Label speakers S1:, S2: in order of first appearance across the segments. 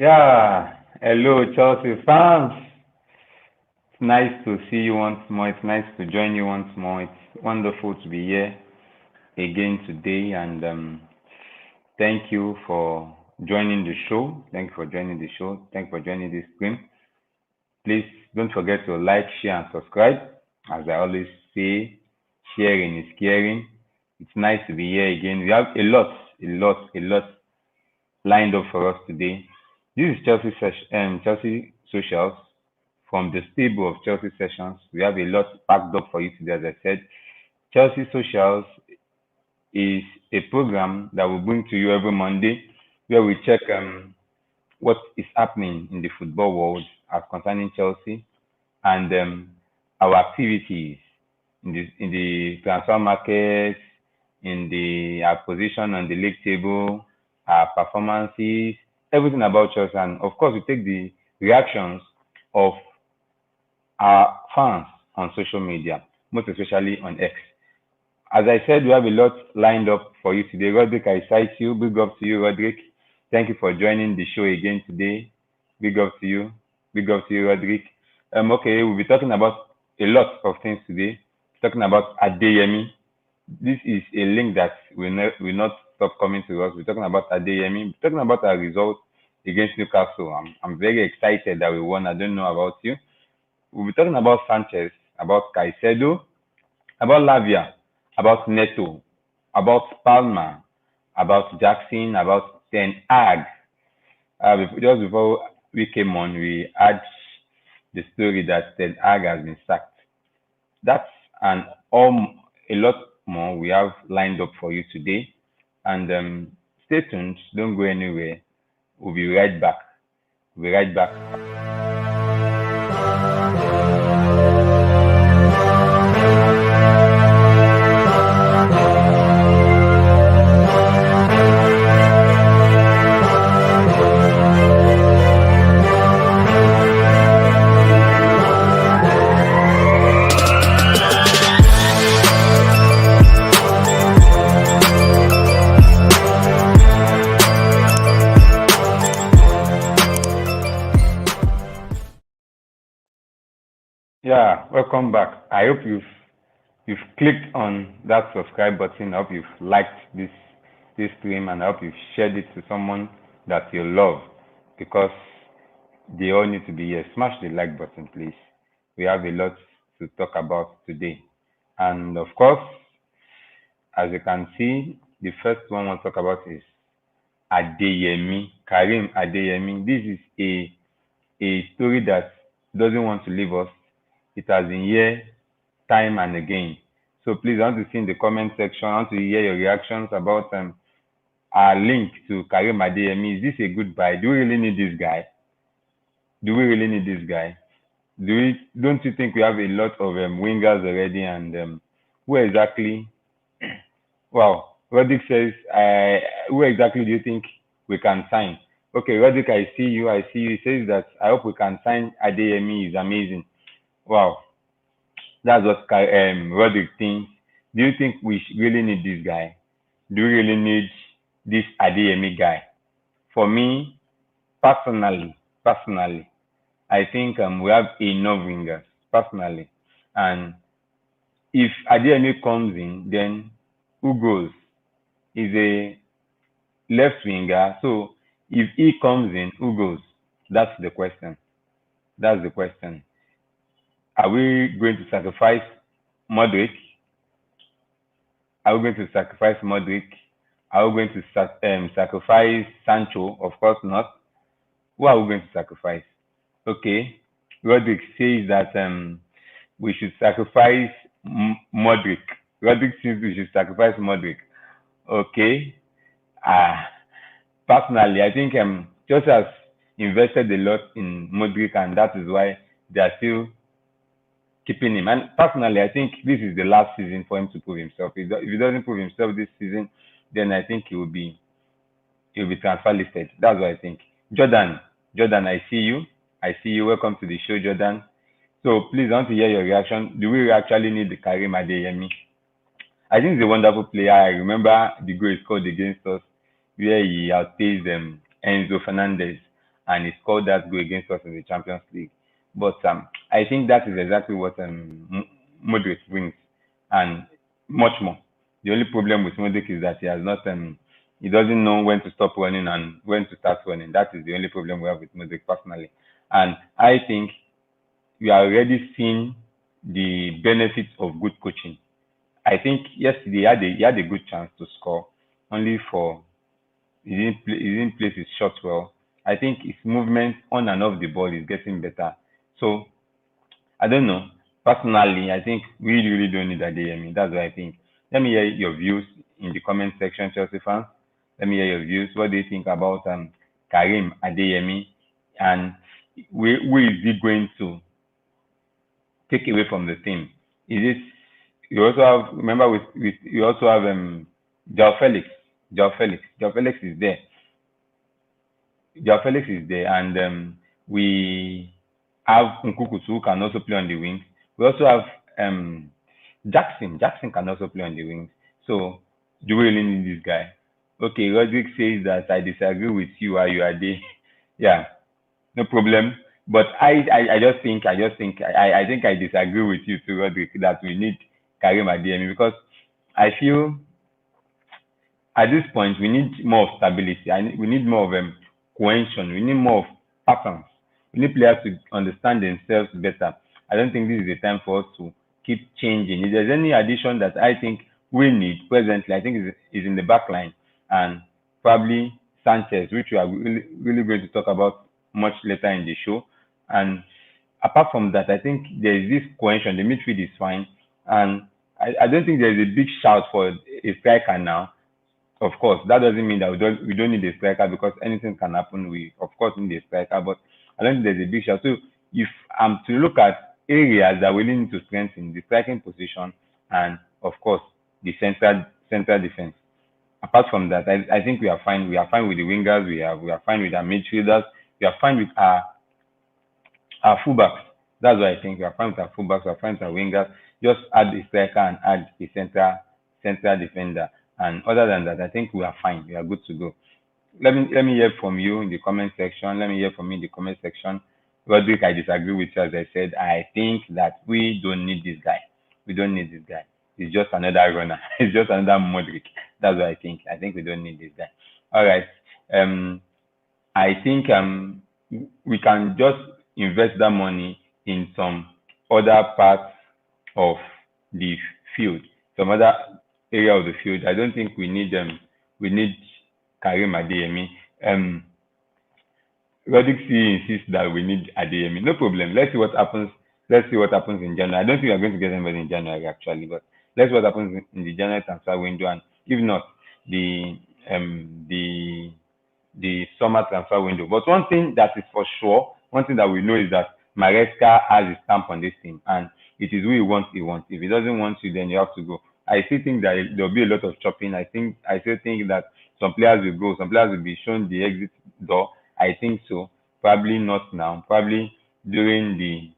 S1: Yeah, hello Chelsea fans. It's nice to see you once more. It's nice to join you once more. It's wonderful to be here again today, and thank you for joining the show. Thank you for joining the show. Thank you for joining this stream. Please don't forget to like, share, and subscribe. As I always say, sharing is caring. It's nice to be here again. We have a lot lined up for us today. This is Chelsea Socials from the stable of Chelsea Sessions. We have a lot packed up for you today, as I said. Chelsea Socials is a program that we bring to you every Monday where we check what is happening in the football world as concerning Chelsea and our activities in the transfer market, in the our position on the league table, our performances, everything about Chelsea, and of course we take the reactions of our fans on social media, most especially on X. As I said, we have a lot lined up for you today. Roderick, I cite you. Big up to you, Roderick. Thank you for joining the show again today. Big up to you. Big up to you, Roderick. Okay, we'll be talking about a lot of things today. Talking about Adeyemi. This is a link that will not stop coming to us. We're talking about Adeyemi. We're talking about our results against Newcastle. I'm very excited that we won. I don't know about you. We'll be talking about Sanchez, about Caicedo, about Lavia, about Neto, about Palmer, about Jackson, about Ten Hag. Just before we came on, we had the story that Ten Hag has been sacked. That's and all a lot more we have lined up for you today. And stay tuned. Don't go anywhere. We'll be right back. We'll be right back. Yeah, welcome back. I hope you've clicked on that subscribe button. I hope you've liked this stream, and I hope you've shared it to someone that you love, because they all need to be here. Smash the like button, please. We have a lot to talk about today. And of course, as you can see, the first one we'll talk about is Adeyemi, Karim Adeyemi. This is a story that doesn't want to leave us. It has been here time and again. So please, I want to see in the comment section. I want to hear your reactions about our link to Karim Adeyemi. Is this a good buy? Do we really need this guy? Do we really need this guy? Don't you think we have a lot of wingers already? And who exactly? Wow, Roddick says, who exactly do you think we can sign? Okay, Roddick, I see you. He says that I hope we can sign Adeyemi. Is amazing. Wow, that's what Roderick thinks. Do you think we really need this guy? Do we really need this Adeyemi guy? For me, personally, I think we have enough wingers, personally. And if Adeyemi comes in, then who goes? Is a left winger. So if he comes in, who goes? That's the question. That's the question. Are we going to sacrifice Modric? Are we going to sacrifice Modric? Are we going to sacrifice Sancho? Of course not. Who are we going to sacrifice? Okay, Rodrick says that we should sacrifice Modric. Rodrick says we should sacrifice Modric. Okay. Uh, Personally, I think just has invested a lot in Modric, and that is why they are still keeping him. And personally, I think this is the last season for him to prove himself. If he doesn't prove himself this season, then I think he will be transfer listed. That's what I think. Jordan, I see you. I see you. Welcome to the show, Jordan. So please, I want to hear your reaction. Do we actually need the Karim Adeyemi? I think he's a wonderful player. I remember the goal he scored against us, where he outpaced Enzo Fernandez, and he scored that goal against us in the Champions League. But I think that is exactly what Modric brings, and much more. The only problem with Modric is that he has not he doesn't know when to stop running and when to start running. That is the only problem we have with Modric personally. And I think we are already seeing the benefits of good coaching. I think yesterday he had a good chance to score, only for he didn't place his shot well. I think his movement on and off the ball is getting better. So I don't know. Personally, I think we really don't need Adeyemi. That's what I think. Let me hear your views in the comment section, Chelsea fans. Let me hear your views. What do you think about Karim Adeyemi, and who is he going to take away from the team? Is it you also have, remember, with you also have Joao Felix. Joao Felix is there. Joao Felix is there, and we have Nkukutu who can also play on the wings. We also have Jackson. Jackson can also play on the wings. So do we really need this guy? Okay, Roderick says that I disagree with you, Ayoade. Yeah, no problem. But I think I disagree with you too, Roderick, that we need Karim Adeyemi, because I feel at this point we need more of stability. We need more of cohesion. We need more of patterns. We need players to understand themselves better. I don't think this is the time for us to keep changing. If there's any addition that I think we need presently, I think is in the back line, and probably Sanchez, which we are really going to talk about much later in the show. And apart from that, I think there is this cohesion. The midfield is fine, and I don't think there is a big shout for a striker now. Of course, that doesn't mean that we don't need a striker, because anything can happen. We of course need a striker, but I don't think there's a big shout. So if I'm to look at areas that we need to strengthen, the striking position, and of course the central defense. Apart from that, I think we are fine. We are fine with the wingers. We are fine with our midfielders. We are fine with our fullbacks. That's what I think. We are fine with our fullbacks. We are fine with our wingers. Just add a striker and add a central defender. And other than that, I think we are fine. We are good to go. Let me hear from you in the comment section. Let me hear from you in the comment section. Roderick, I disagree with you. As I said, I think that we don't need this guy. We don't need this guy. He's just another runner. He's just another Modric. That's what I think. I think we don't need this guy. All right. I think we can just invest that money in some other parts of the field, some other area of the field. I don't think we need Karim Adeyemi. Rodrick C insists that we need Adeyemi. No problem. Let's see what happens. Let's see what happens in January. I don't think we're going to get anybody in January actually, but let's see what happens in the January transfer window, and if not, the the summer transfer window. But one thing that is for sure, one thing that we know is that Maresca has his stamp on this team, and it is who he wants. If he doesn't want you, then you have to go. I still think that there'll be a lot of chopping. I still think that some players will go, some players will be shown the exit door. I think so. Probably not now. Probably during the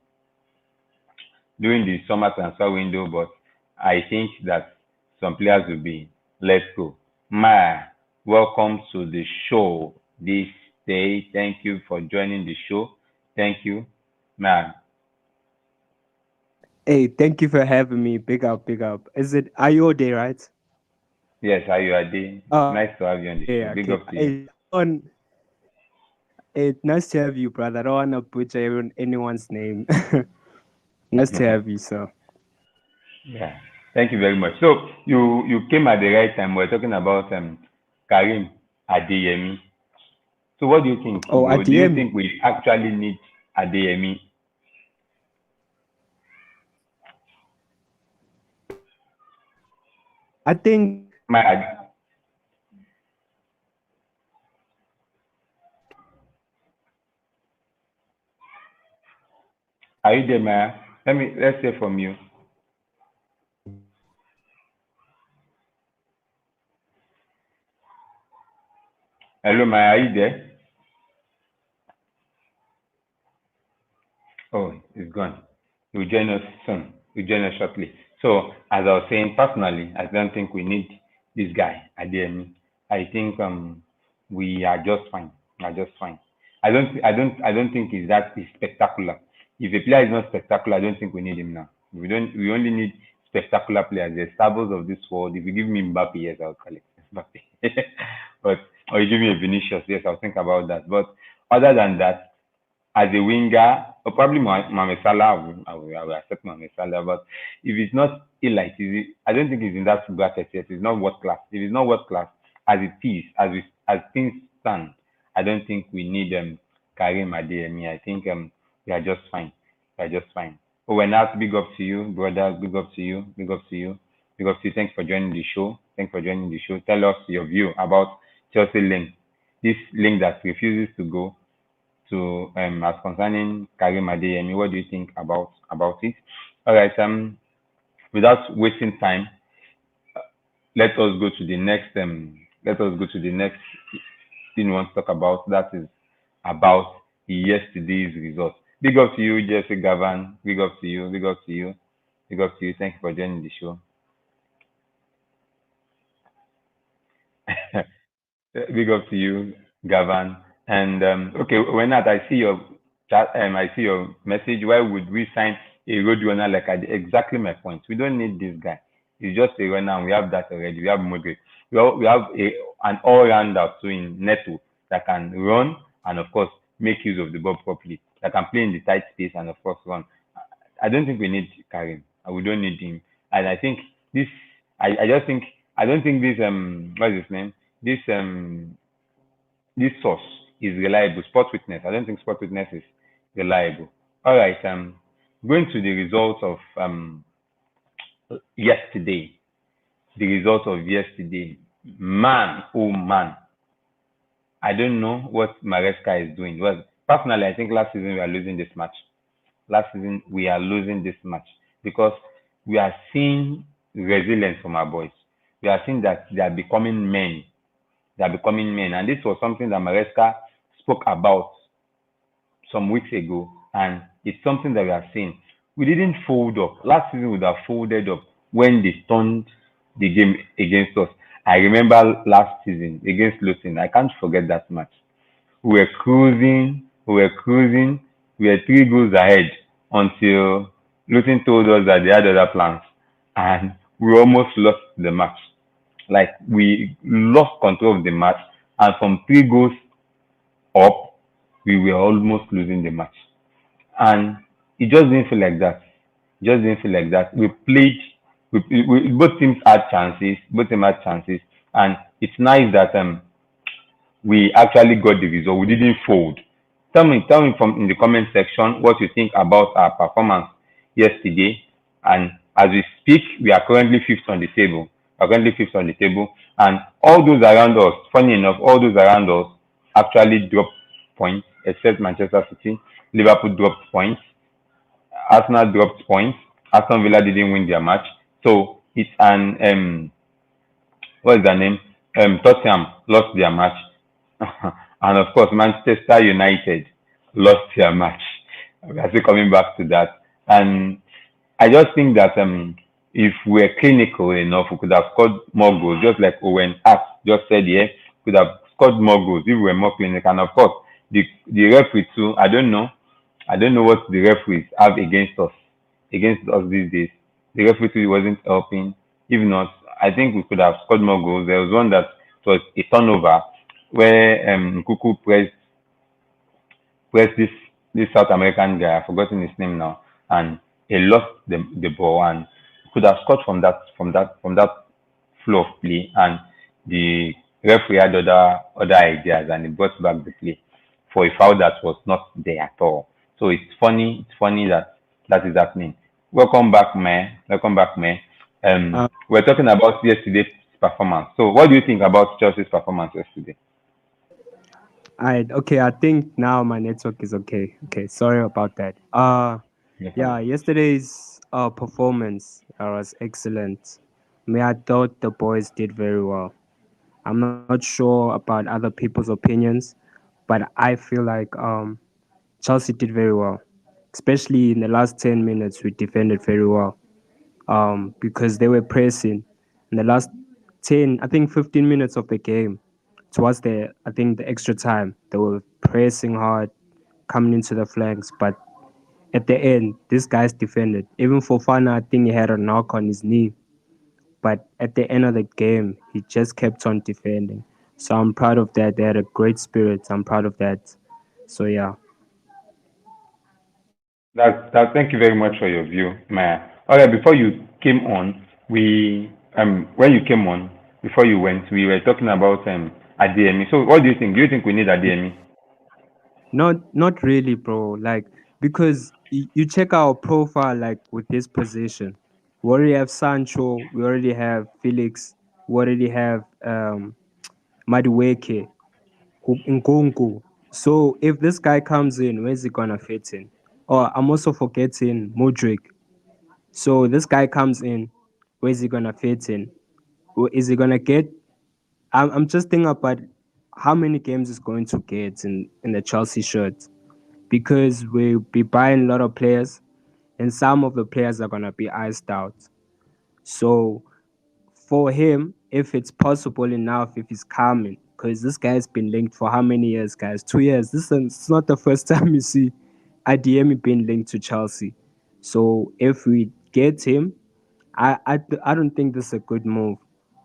S1: summer transfer window, but I think that some players will be let go. Maya, welcome to the show this day. Thank you for joining the show. Thank you, Maya.
S2: Hey, thank you for having me. Big up, big up. Is it Ayoade, right?
S1: Yes, Ayoade. Nice to have you on the show.
S2: Yeah,
S1: Big
S2: okay.
S1: up to you.
S2: Nice to have you, brother. I don't want to butcher anyone's name. Nice to have you, sir.
S1: Yeah, thank you very much. So you came at the right time. We're talking about Karim Adeyemi. So what do you think?
S2: Oh,
S1: Do you
S2: Adeyemi.
S1: think we actually need Adeyemi?
S2: I think
S1: My, are you there, Maya? Let's hear from you. Hello, Maya, are you there? Oh, it's gone. You'll join us soon. You'll join us shortly. So, as I was saying, personally, I don't think we need this guy, Adeyemi. I think we are just fine. We are just fine. I don't think is spectacular. If a player is not spectacular, I don't think we need him now. We only need spectacular players. The Starboys of this world. If you give me Mbappe, yes, I'll call it Mbappe. but or you give me a Vinicius, yes, I'll think about that. But other than that, as a winger, or probably Mohamed Salah, I will accept Mohamed Salah. But if it's not elite, I don't think he's in that bracket yet. It's not world class. If it's not world class, as it is, as things stand, I don't think we need Karim Adeyemi. I think we are just fine. We are just fine. Oh, and that's big up to you, brother. Big up to you. Big up to you. Big up to you. Thanks for joining the show. Thanks for joining the show. Tell us your view about Chelsea link. This link that refuses to go to as concerning Karim Adeyemi. What do you think about it? All right. Without wasting time, let us go to the next. Let us go to the next thing we want to talk about. That is about yesterday's result. Big up to you, Jesse Gavan. Big up to you. Big up to you. Big up to you. Thank you for joining the show. Big up to you, Gavan. And okay, Renat, I see your chat. I see your message. Why would we sign a road runner like exactly my point? We don't need this guy. He's just a runner. And we have that already. We have Modric. We have an all-rounder too in Neto that can run and of course make use of the ball properly. That can play in the tight space and of course run. I don't think we need Karim. We don't need him. And I think this. I just think I don't think this what's his name? This source is reliable. Sport witness. I don't think sport witness is reliable. All right. Going to the results of yesterday. The results of yesterday. Man, oh man. I don't know what Maresca is doing. Well, personally, I think last season we are losing this match. Last season we are losing this match because we are seeing resilience from our boys. We are seeing that they are becoming men. They are becoming men, and this was something that Maresca spoke about some weeks ago, and it's something that we are seeing. We didn't fold up. Last season we would have folded up when they turned the game against us. I remember last season against Luton. I can't forget that match. We were cruising, we were 3 goals ahead until Luton told us that they had other plans and we almost lost the match. Like we lost control of the match and from 3 goals up, we were almost losing the match. And it just didn't feel like that. Just didn't feel like that. We played, both teams had chances, and it's nice that we actually got the result. We didn't fold. Tell me from in the comment section what you think about our performance yesterday. And as we speak, we are currently fifth on the table. We are currently fifth on the table, and all those around us, funny enough, all those around us actually dropped points, except Manchester City. Liverpool dropped points. Arsenal dropped points. Aston Villa didn't win their match. So it's an what is their name? Tottenham lost their match. And of course, Manchester United lost their match. We are still coming back to that. And I just think that if we're clinical enough, we could have scored more goals, just like Owen Hart just said here, could have scored more goals if we were more clinical. And of course, the referee too, I don't know what the referees have against us these days. The referee too wasn't helping. If not, I think we could have scored more goals. There was one that was a turnover where Kuku pressed this South American guy. I've forgotten his name now, and he lost the ball and could have scored from that flow of play. And the referee had other ideas, and he brought back the play for a foul that was not there at all. So it's funny. It's funny that that is happening. Welcome back, man. Welcome back, man. We're talking about yesterday's performance. So, what do you think about Chelsea's performance yesterday?
S2: Okay, I think now my network is okay. Okay, sorry about that.
S1: Yes,
S2: Yeah, yesterday's performance was excellent. I thought the boys did very well. I'm not sure about other people's opinions, but I feel like Chelsea did very well. Especially in the last 10 minutes, we defended very well. Because they were pressing in the last 10, I think 15 minutes of the game. towards I think the extra time, they were pressing hard, coming into the flanks, but at the end, this guy's defended. Even for Fana, I think he had a knock on his knee, but at the end of the game, he just kept on defending. So I'm proud of that. They had a great spirit. I'm proud of that. So yeah.
S1: That. Thank you very much for your view, Maya. All right, before you came on, we when you came on before you went, we were talking about Adeyemi. So, what do you think? Do you think we need Adeyemi?
S2: Not really, bro. Like because you check our profile like with this position. We already have Sancho, we already have Felix, we already have Madueke, Nkunku. So if this guy comes in, where's he gonna fit in? Oh, I'm also forgetting Modric. So this guy comes in, where's he gonna fit in? Is he gonna get? I'm just thinking about how many games he's going to get in the Chelsea shirt because we'll be buying a lot of players, and some of the players are gonna be iced out. So for him, if it's possible enough, if he's coming, because this guy's been linked for how many years, guys? 2 years. This is not the first time you see Adeyemi being linked to Chelsea. So if we get him, I don't think this is a good move.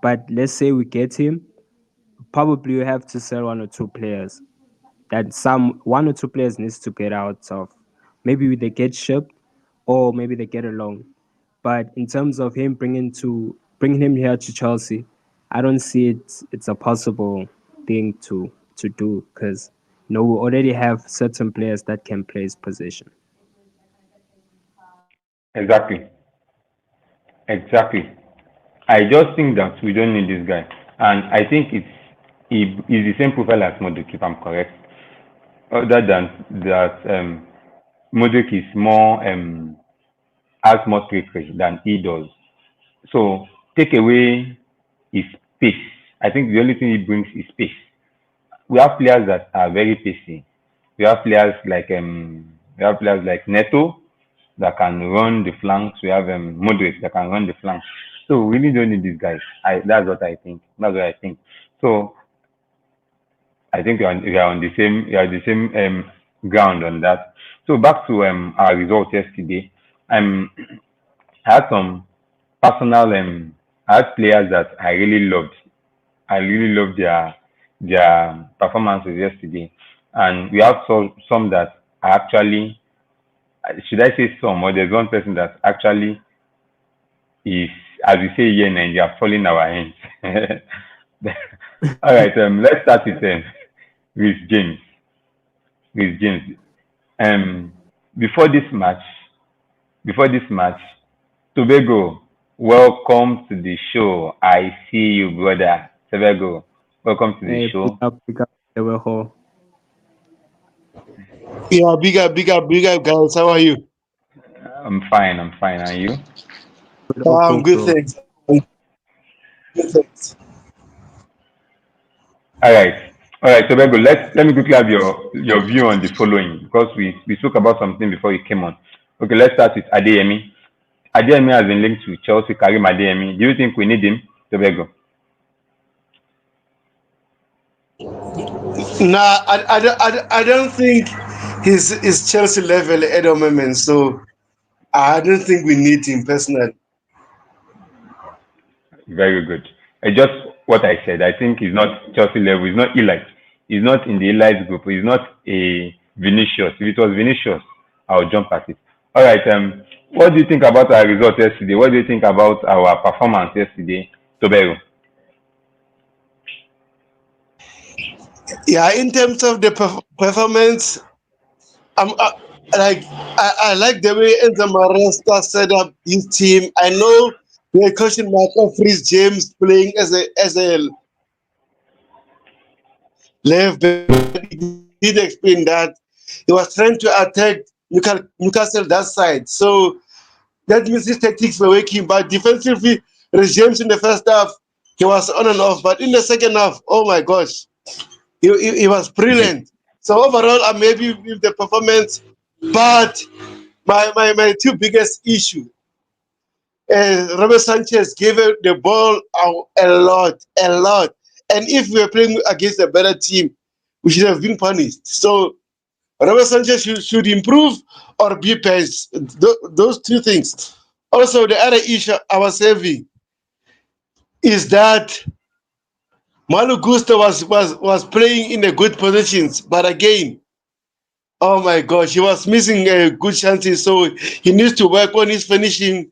S2: But let's say we get him, probably we have to sell one or two players. That some one or two players needs to get out of. Maybe they get shipped, or maybe they get along. But in terms of him bringing him here to Chelsea, I don't see it's a possible thing to do because we already have certain players that can play his position.
S1: Exactly, exactly. I just think that we don't need this guy, and I think he's the same profile as Modric, if I'm correct. Other than that, Modric is more has more trickery than he does. So take away his pace. I think the only thing he brings is pace. We have players that are very pacey. We have players like Neto that can run the flanks. We have Modric that can run the flanks. So we really don't need these guys. That's what I think. That's what I think. So I think we are on the same ground on that. So back to our results yesterday. Um, I had some personal I had players that I really loved. I really loved their performances yesterday, and we have some that are actually, should I say some, or there's one person that actually is, as we say here in Nigeria, falling our hands. All right, let's start with James. With James, um, before this match, before this match, Tobago, welcome to the show. I see you, brother. Tobago, welcome to the
S2: Hey,
S1: show.
S2: pick up the Weho.
S3: Yeah, big up, guys. How are you?
S1: I'm fine. I'm fine. And you?
S2: All
S3: I'm
S2: good,
S3: good,
S2: bro.
S3: thanks. Good, thanks.
S1: All right. All right, Tobago. Let me quickly have your view on the following because we spoke about something before you came on. Okay, let's start with Adeyemi. Adeyemi has been linked to Chelsea. Karim Adeyemi. Do you think we need him, Tobago?
S3: Nah, I don't think he's Chelsea level at the moment. So I don't think we need him personally.
S1: Very good. Just what I said. I think he's not Chelsea level. He's not elite. He's not in the elite group. He's not a Vinicius. If it was Vinicius, I'll jump at it. All right. What do you think about our result yesterday? What do you think about our performance yesterday, Tobero?
S3: Yeah, in terms of the performance, I'm like I like the way Enzo Maresca set up his team. I know the question mark of Chris James playing as a left back. He did explain that he was trying to attack Newcastle that side. So that means his tactics were working. But defensively, Chris James in the first half, he was on and off. But in the second half, oh my gosh, he was brilliant. So overall, I'm happy with the performance. But my two biggest issue, Robert Sanchez gave the ball out a lot. And if we were playing against a better team, we should have been punished. So Robert Sanchez should improve or be benched. Those two things. Also, the other issue I was having is that Malo Gusto was playing in a good positions, but again, oh my gosh, he was missing good chances. So he needs to work on his finishing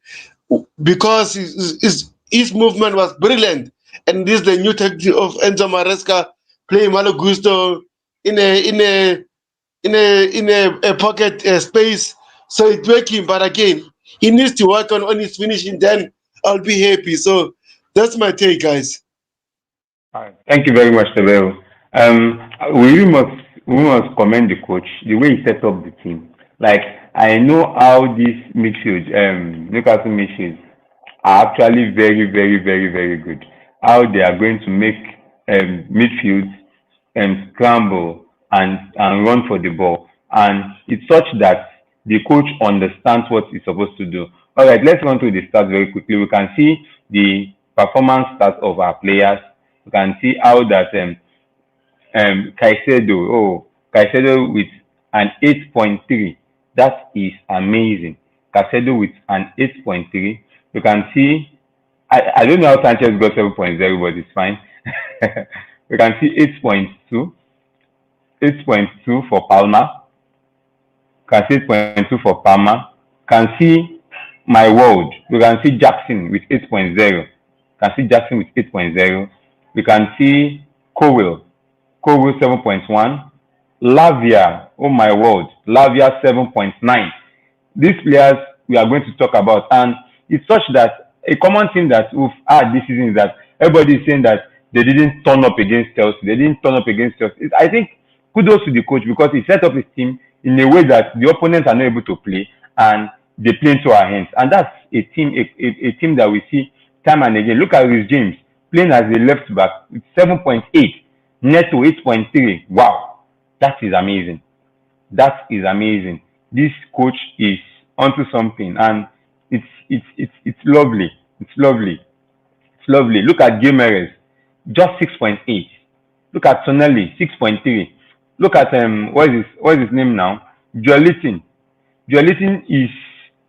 S3: because his movement was brilliant. And this is the new tactic of Enzo Maresca, playing Malo Gusto in a pocket space. So it's working, but again, he needs to work on his finishing. Then I'll be happy. So that's my take, guys.
S1: All right. Thank you very much, Tabeo. We must commend the coach the way he set up the team. Like I know how this midfield, Newcastle midfield, are actually very, very, very, very good. How they are going to make midfield scramble and run for the ball, and it's such that the coach understands what he's supposed to do. All right, let's run through the stats very quickly. We can see the performance stats of our players. You can see how that Caicedo with an 8.3. That is amazing. Caicedo with an 8.3. You can see I don't know how Sanchez got 7.0, but it's fine. You can see 8.2, 8.2 for Palmer. Can see 8.2 for Palmer. Can see my world. We can see Jackson with 8.0. Can see Jackson with 8.0. We can see Cowell. Cowell 7.1. Lavia, oh my word, Lavia 7.9. These players we are going to talk about, and it's such that a common thing that we've had this season is that everybody is saying that they didn't turn up against Chelsea. They didn't turn up against Chelsea. I think kudos to the coach because he set up his team in a way that the opponents are not able to play and they play into our hands. And that's a team that we see time and again. Look at Rhys James playing as a left back with 7.8, Neto 8.3. Wow, that is amazing. That is amazing. This coach is onto something, and it's lovely. It's lovely. It's lovely. Look at Gimenez, just 6.8. Look at Tonelli, 6.3. Look at what is his name now? Joeliton. Joeliton is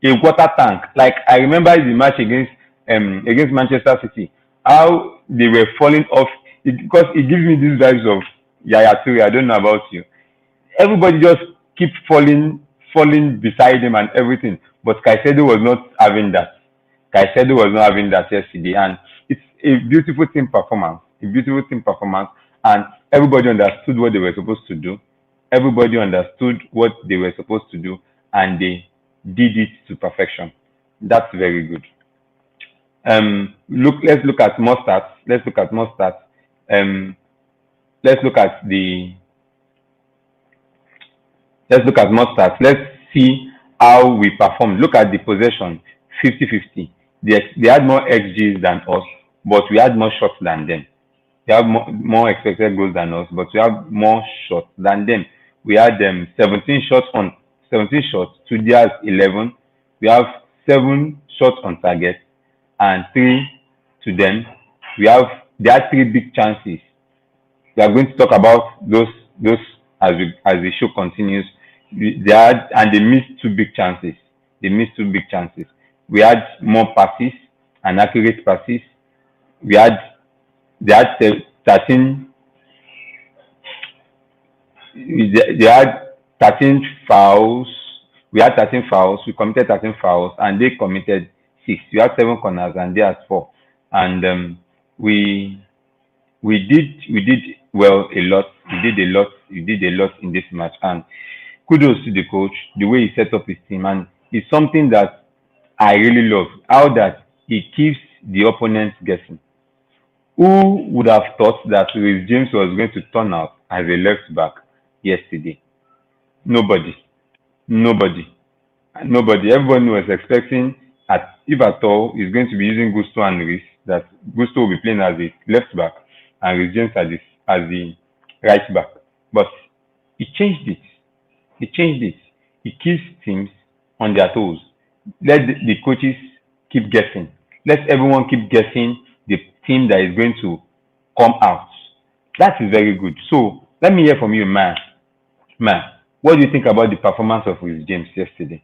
S1: a water tank. Like I remember the match against Manchester City, how they were falling off because it gives me these vibes of Yaya Toure. I don't know about you. Everybody just keep falling beside him and everything. But Caicedo was not having that. Caicedo was not having that yesterday, and it's a beautiful team performance. A beautiful team performance, and everybody understood what they were supposed to do. Everybody understood what they were supposed to do, and they did it to perfection. That's very good. Let's look at more stats. Let's look at more stats. Um, let's look at the let's look at more stats. Let's see how we performed. Look at the possession, 50-50. They had more XGs than us, but we had more shots than them. They have more expected goals than us, but we have more shots than them. We had 17 shots to theirs 11. We have 7 shots on target and 3 to them. They had 3 big chances. We are going to talk about those as the show continues. They missed 2 big chances. They missed 2 big chances. We had more passes and accurate passes. We had they had 13 they had 13 fouls. We had 13 fouls. We committed 13 fouls, and they committed 6. We had 7 corners, and they had 4. And we we did well a lot. We did a lot. We did a lot in this match, and kudos to the coach, the way he set up his team, and it's something that I really love. How that he keeps the opponents guessing. Who would have thought that Reece James was going to turn out as a left back yesterday? Nobody. Nobody. Nobody. Everyone was expecting at if at all he's going to be using Gusto and Reece, that Gusto will be playing as a left back and Reece James as the right back. But he changed it. He changed it. He keeps teams on their toes. Let the coaches keep guessing. Let everyone keep guessing the team that is going to come out. That is very good. So let me hear from you, man. Man, what do you think about the performance of Will James yesterday?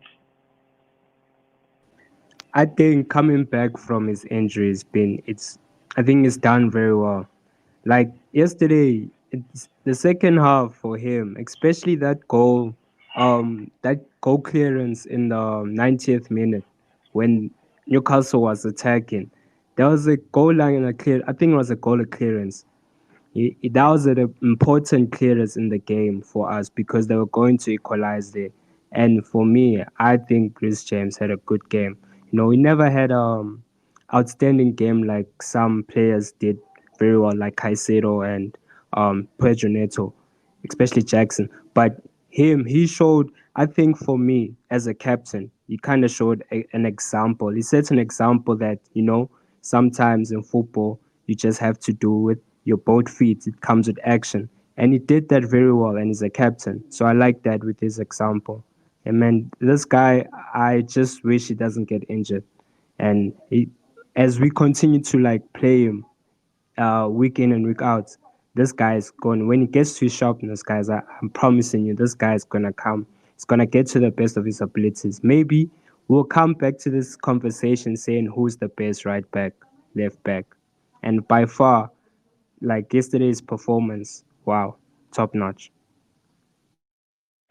S2: I think coming back from his injury has been it's I think he's done very well. Like yesterday, it's the second half for him, especially that goal clearance in the 90th minute when Newcastle was attacking. There was a goal line and a clear. I think it was a goal clearance. That was an important clearance in the game for us because they were going to equalize there. And for me, I think Chris James had a good game. He never had outstanding game like some players did very well, like Caicedo and Pedro Neto, especially Jackson. But he showed. I think for me as a captain, he kind of showed an example. He set an example that sometimes in football you just have to do with your both feet. It comes with action. And he did that very well and he's a captain. So I like that with his example. And man, this guy, I just wish he doesn't get injured. And as we continue to like play him week in and week out, this guy is going, when he gets to his sharpness, guys, I'm promising you, this guy is going to come. He's going to get to the best of his abilities. Maybe we'll come back to this conversation saying who's the best right back, left back. And by far, like yesterday's performance, wow, top notch.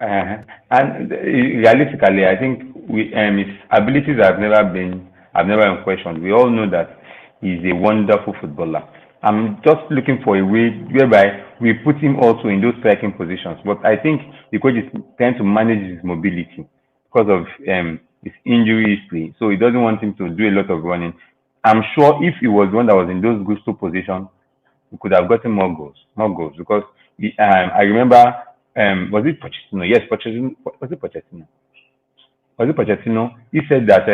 S1: And realistically, I think his abilities have never been questioned. We all know that he's a wonderful footballer. I'm just looking for a way whereby we put him also in those striking positions. But I think the coach is trying to manage his mobility because of his injury history. So he doesn't want him to do a lot of running. I'm sure if he was one that was in those gusto positions, we could have gotten more goals because I remember was it Pochettino? Yes, Pochettino. Was it Pochettino? Was it Pochettino? He said that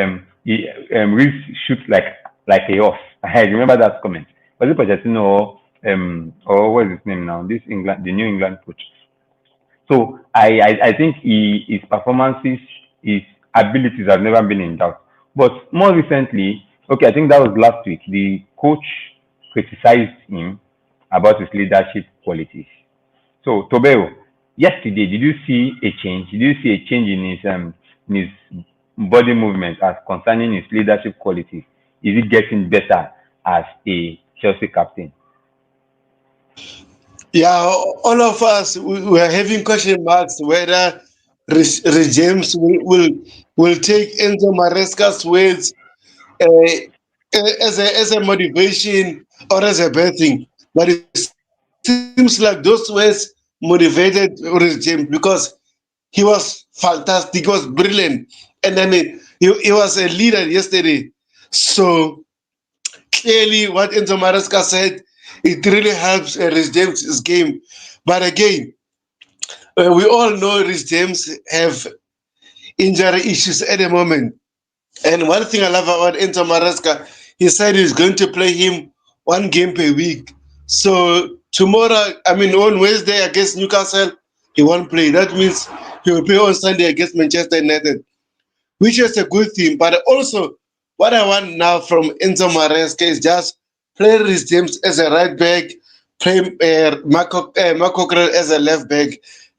S1: he really shoots like a horse. I remember that comment. Was it Pochettino or what is his name now? This England, the New England coach. So I think his performances, his abilities have never been in doubt. But more recently, okay, I think that was last week. The coach criticized him about his leadership qualities. So Tobero, yesterday, did you see a change? Did you see a change in his body movement as concerning his leadership qualities? Is it getting better as a Chelsea captain?
S3: Yeah, all of us we are having question marks whether James will take Enzo Maresca's words as a motivation or as a bad thing. But it seems like those words motivated James because he was fantastic, he was brilliant, and then he was a leader yesterday. So clearly, what Enzo Maresca said, it really helps Rhys James' game. But again, we all know Rhys James have injury issues at the moment. And one thing I love about Enzo Maresca, he said he's going to play him one game per week. So tomorrow, I mean on Wednesday against Newcastle, he won't play. That means he will play on Sunday against Manchester United, which is a good thing. But also, what I want now from Enzo Maresca is just play Rhys James as a right back, play Marco Corella as a left back,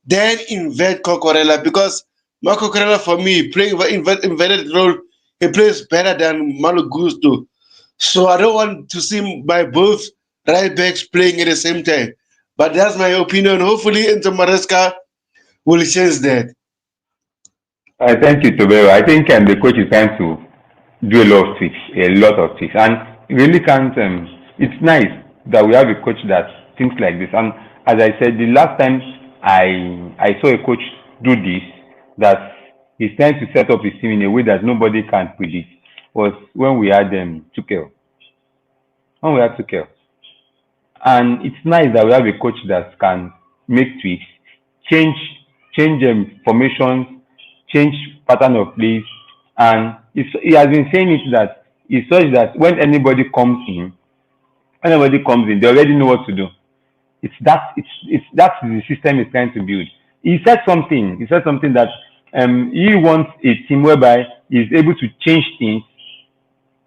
S3: then invert Cocorella because Marco Corella, for me, playing inverted role, he plays better than Malo Gusto. So I don't want to see my both right backs playing at the same time. But that's my opinion. Hopefully, Enzo Maresca will change that.
S1: Thank you, Tobero. I think the coach is trying to do a lot of tweaks, and it really can't. It's nice that we have a coach that thinks like this. And as I said, the last time I saw a coach do this, that he's trying to set up his team in a way that nobody can predict, was when we had Tuchel. When we had Tuchel, and it's nice that we have a coach that can make tweaks, change change formations, change pattern of plays, and he has been saying it that it's such that when anybody comes in, they already know what to do. It's that's the system he's trying to build. He said something. He said something that he wants a team whereby he's able to change things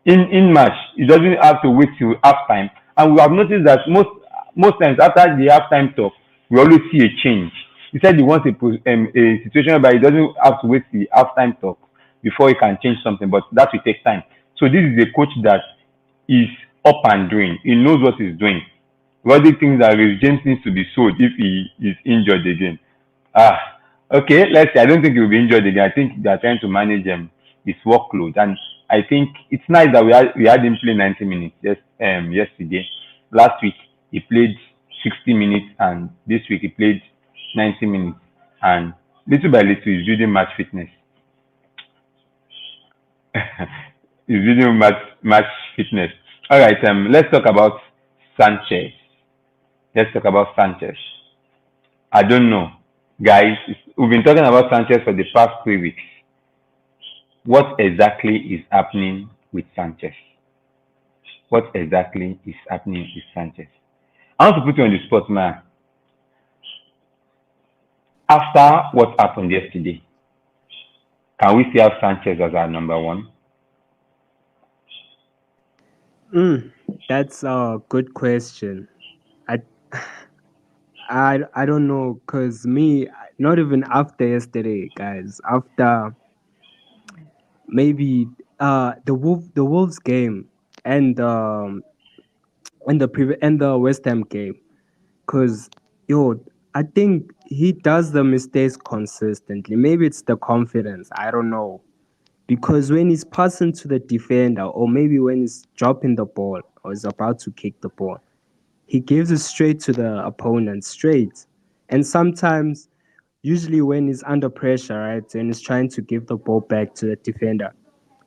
S1: in match. He doesn't have to wait till half time. And we have noticed that most times after the halftime talk, we always see a change. He said he wants a situation whereby he doesn't have to wait the halftime talk before he can change something, but that will take time. So this is a coach that is up and doing. He knows what he's doing. Roddy thinks that Reece James needs to be sold if he is injured again. Ah, okay, let's see. I don't think he'll be injured again. I think they're trying to manage his workload, and I think it's nice that we had him play 90 minutes yesterday. Last week he played 60 minutes, and this week he played 90 minutes. And little by little, he's building match fitness. He's building match fitness. All right, let's talk about Sanchez. Let's talk about Sanchez. I don't know, guys. We've been talking about Sanchez for the past 3 weeks. What exactly is happening with Sanchez? What exactly is happening with Sanchez? I want to put you on the spot, man. After what happened yesterday, can we still have Sanchez as our number one?
S2: That's a good question. I I don't know, cause me, not even after yesterday, guys. After maybe the Wolves game and and the West Ham game, cause yo, I think he does the mistakes consistently. Maybe it's the confidence. I don't know, because when he's passing to the defender, or maybe when he's dropping the ball or is about to kick the ball, he gives it straight to the opponent, straight. And sometimes, usually when he's under pressure, right, and he's trying to give the ball back to the defender,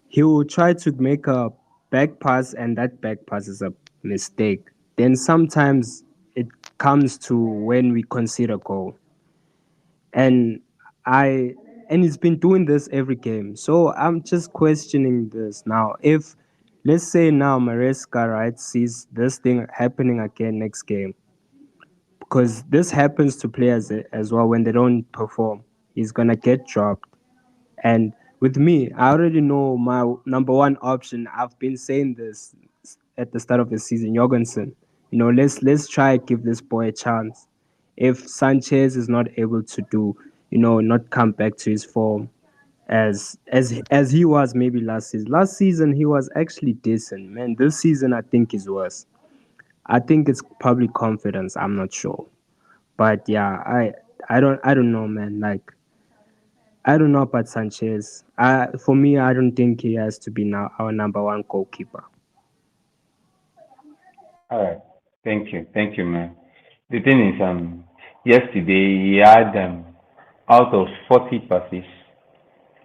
S2: he will try to make a back pass, and that back pass is a mistake. Then sometimes it comes to when we concede a goal. And I and he's been doing this every game. So I'm just questioning this now. If let's say now Maresca, right, sees this thing happening again next game, because this happens to players as well when they don't perform. He's gonna get dropped. And with me, I already know my number one option. I've been saying this at the start of the season, Jorgensen. Let's try give this boy a chance. If Sanchez is not able to do, not come back to his form as he was maybe last season. Last season he was actually decent, man. This season I think is worse. I think it's probably confidence. I'm not sure. But yeah, I don't know, man. Like I don't know about Sanchez. For me, I don't think he has to be now our number one goalkeeper.
S1: All right. Thank you, man. The thing is, yesterday he had out of 40 passes,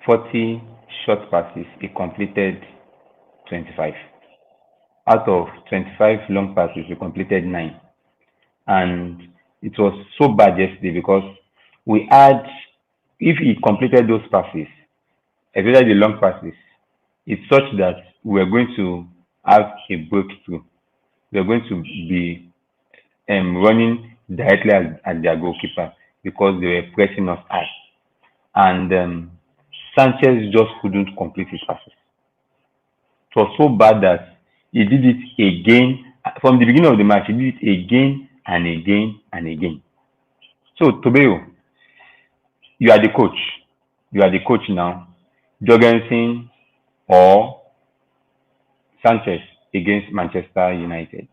S1: 40 short passes, he completed 25. Out of 25 long passes, he completed 9. And it was so bad yesterday because we had, if he completed those passes, especially the long passes, it's such that we are going to have a breakthrough. We are going to be running directly at their goalkeeper because they were pressing us high. And Sanchez just couldn't complete his passes. It was so bad that he did it again. From the beginning of the match, he did it again and again and again. So, Tobeo, you are the coach. You are the coach now. Jorgensen or Sanchez against Manchester United.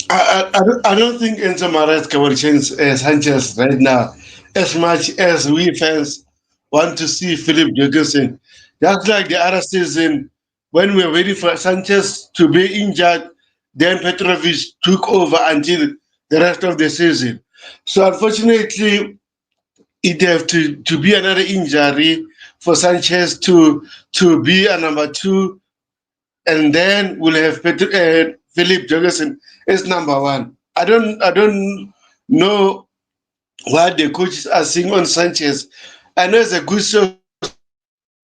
S3: I don't think Enzo Maresca will change Sanchez right now, as much as we fans want to see Philip Jorgensen. Just like the other season, when we were waiting for Sanchez to be injured, then Petrovic took over until the rest of the season. So unfortunately, it have to be another injury for Sanchez to be a number two, and then we'll have Philip Jorgensen as number one. I don't know what the coaches are seeing on Sanchez. I know it's a good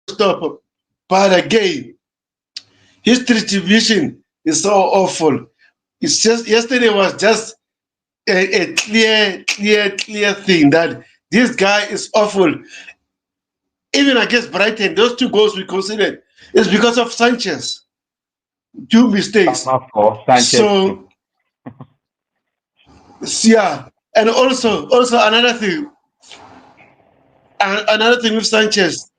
S3: showstopper, but again, his distribution is so awful. It's just yesterday was just a clear thing that this guy is awful. Even against Brighton, those two goals we considered is because of Sanchez. two mistakes.
S1: Palmer 4, Sanchez 2.
S3: So yeah, and also another thing, another thing with Sanchez.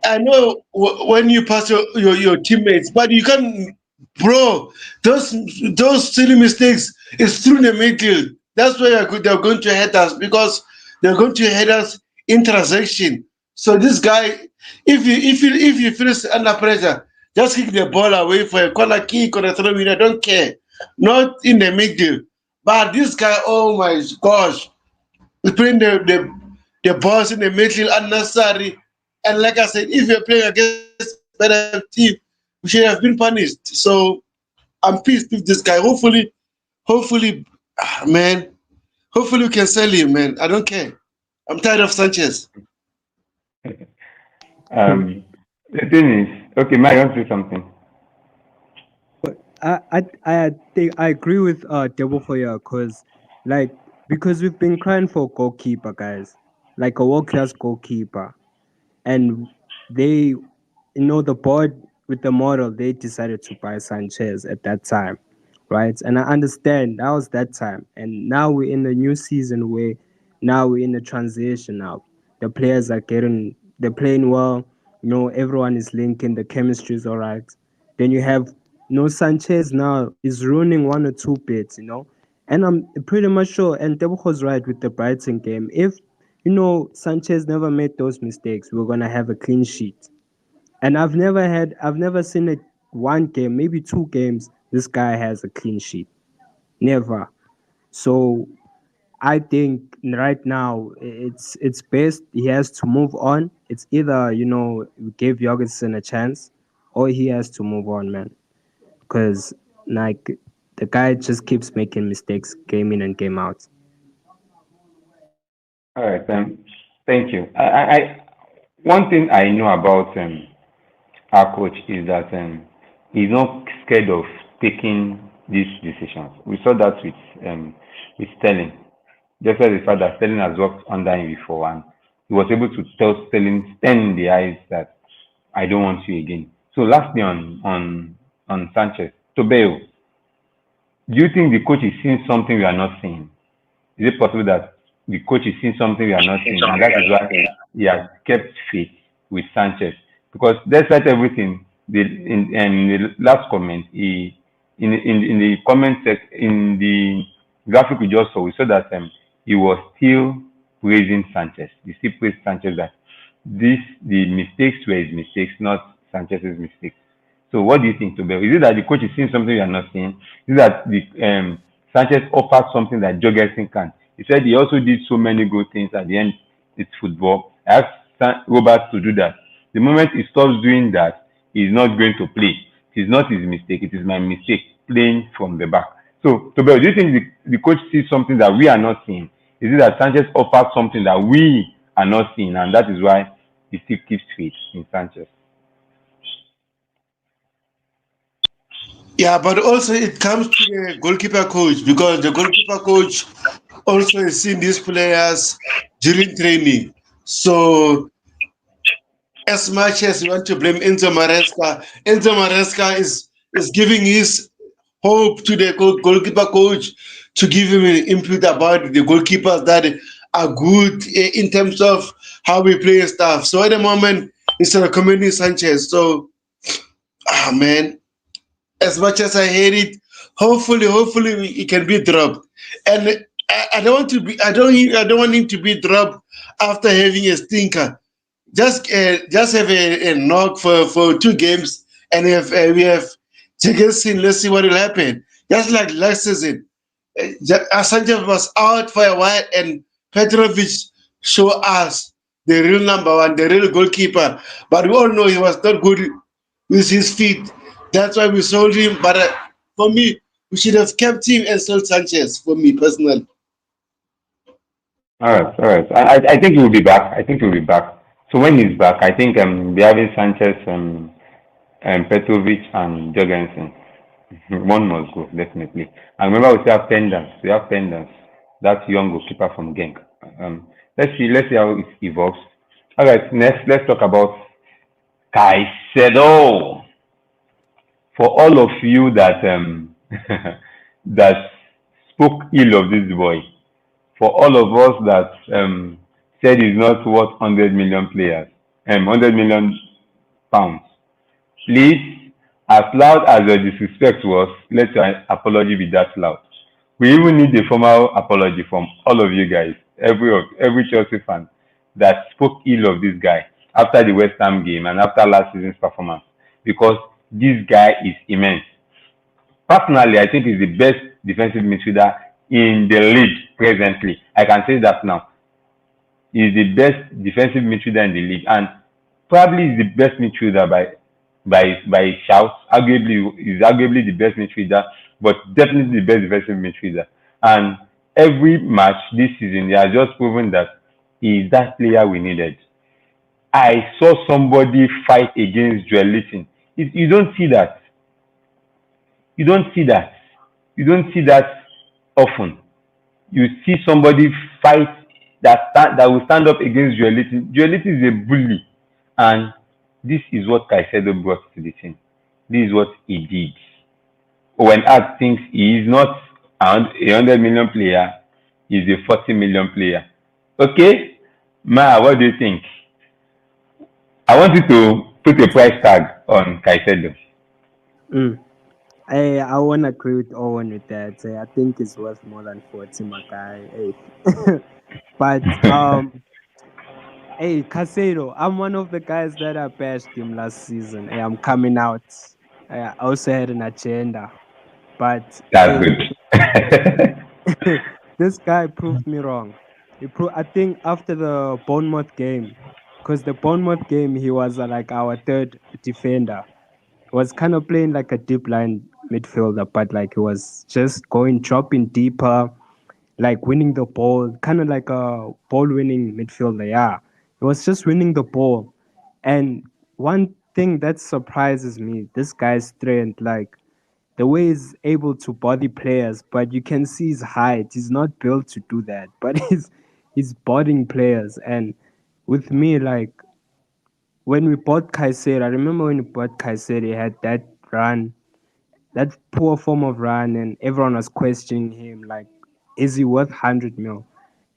S3: I know when you pass your teammates, but you can't, bro. Those those silly mistakes is through the middle. That's why they're going to head us because they're going to head us in transaction. So this guy, if you feel under pressure, just kick the ball away for a corner kick or a throw in. I don't care. Not in the middle. But this guy, oh my gosh, putting the balls in the middle unnecessary. And like I said, if you're playing against better team, we should have been punished. So I'm pissed with this guy. Hopefully, man, hopefully we can sell him, man. I don't care. I'm tired of Sanchez.
S1: The thing is, okay, Mike, you want to say something?
S2: I think I agree with Debo for you because like because we've been crying for a goalkeeper, guys, like a world class goalkeeper, and they, the board with the model, they decided to buy Sanchez at that time, right? And I understand that was that time, and now we're in the new season where now we're in the transition. Now the players are they're playing well. Everyone is linking. The chemistry is all right. Then you have no Sanchez now is ruining one or two bits. And I'm pretty much sure. And Debo was right with the Brighton game. If Sanchez never made those mistakes, we're gonna have a clean sheet. And I've never seen it one game, maybe two games. This guy has a clean sheet. Never. So I think right now it's best he has to move on. It's either we give Jorgensen a chance, or he has to move on, man. Because like the guy just keeps making mistakes game in and game out.
S1: All right, thank you. One thing I know about our coach is that he's not scared of taking these decisions. We saw that with Sterling. Just as the fact that Sterling has worked under him before, and he was able to tell Sterling, stand in the eyes that I don't want you again. So lastly on Sanchez, Tobeo, do you think the coach is seeing something we are not seeing? Is it possible that the coach is seeing something we are not seeing, and that is why he has kept faith with Sanchez? Because despite everything, in the last comment, in the comment in the graphic we just saw, we saw that he was still praising Sanchez. He still praised Sanchez that the mistakes were his mistakes, not Sanchez's mistakes. So what do you think, Tobel? Is it that the coach is seeing something you are not seeing? Is it that the Sanchez offers something that Jorgensen can? He said he also did so many good things at the end. It's football. I asked Robert to do that. The moment he stops doing that, he's not going to play. It is not his mistake. It is my mistake playing from the back. So, Tobel, do you think the coach sees something that we are not seeing? Is it that Sanchez offers something that we are not seeing, and that is why he still keeps faith in Sanchez?
S3: Yeah, but also it comes to the goalkeeper coach because the goalkeeper coach also has seen these players during training. So as much as you want to blame Enzo Maresca is giving his hope to the goalkeeper coach to give him an input about the goalkeepers that are good in terms of how we play and stuff. So at the moment, it's recommending Sanchez. So, man, as much as I hate it, hopefully it can be dropped. And I don't want to be, I don't want him to be dropped after having a stinker. Just have a knock for two games, and if we have Jigelsin, let's see what will happen. Just like last season, Sanchez was out for a while, and Petrovic show us the real number one, the real goalkeeper. But we all know he was not good with his feet. That's why we sold him. But for me, we should have kept him and sold Sanchez. For me personally.
S1: All right, all right. I think he will be back. I think he will be back. So when he's back, I think we having Sanchez, Petrovic, and Jorgensen. One must go definitely. And remember, we still have Pendants. We have Pendants. That young goalkeeper from Genk. Let's see. Let's see how it evolves. All right. Next, let's talk about Caicedo for all of you that that spoke ill of this boy, for all of us that said he's not worth 100 million players, 100 million pounds, please, as loud as your disrespect was, let your apology be that loud. We even need a formal apology from all of you guys, every Chelsea fan that spoke ill of this guy after the West Ham game and after last season's performance, because this guy is immense. Personally, I think he's the best defensive midfielder in the league presently. I can say that now. He's the best defensive midfielder in the league, and probably is the best midfielder by shout. Arguably, is arguably the best midfielder, but definitely the best defensive midfielder. And every match this season, they are just proven that he is that player we needed. I saw somebody fight against Joeliton. You don't see that. You don't see that. You don't see that often. You see somebody fight that will stand up against Joeliton. Joeliton is a bully, and this is what Caicedo brought to the team. This is what he did. When Art thinks he is not a 100 million player, he's a 40 million player. Okay, Ma, what do you think? I want you to put a price tag on Caicedo.
S2: Mm. I won't agree with Owen with that. I think it's worth more than 40, my guy. Hey. But hey, Casado, I'm one of the guys that I bashed him last season. Hey, I'm coming out. I also had an agenda, but
S1: That's
S2: hey,
S1: good.
S2: this guy proved me wrong. I think after the Bournemouth game, because the Bournemouth game he was like our third defender. He was kind of playing like a deep line midfielder, but like he was just dropping deeper, like winning the ball, kind of like a ball winning midfielder. Yeah, he was just winning the ball. And one thing that surprises me, this guy's strength, like the way he's able to body players, but you can see his height. He's not built to do that, but he's bodying players. And with me, like when we bought Kaiser, I remember when we bought Kaiser, he had that run, that poor form of run, and everyone was questioning him, like, is he worth 100 mil?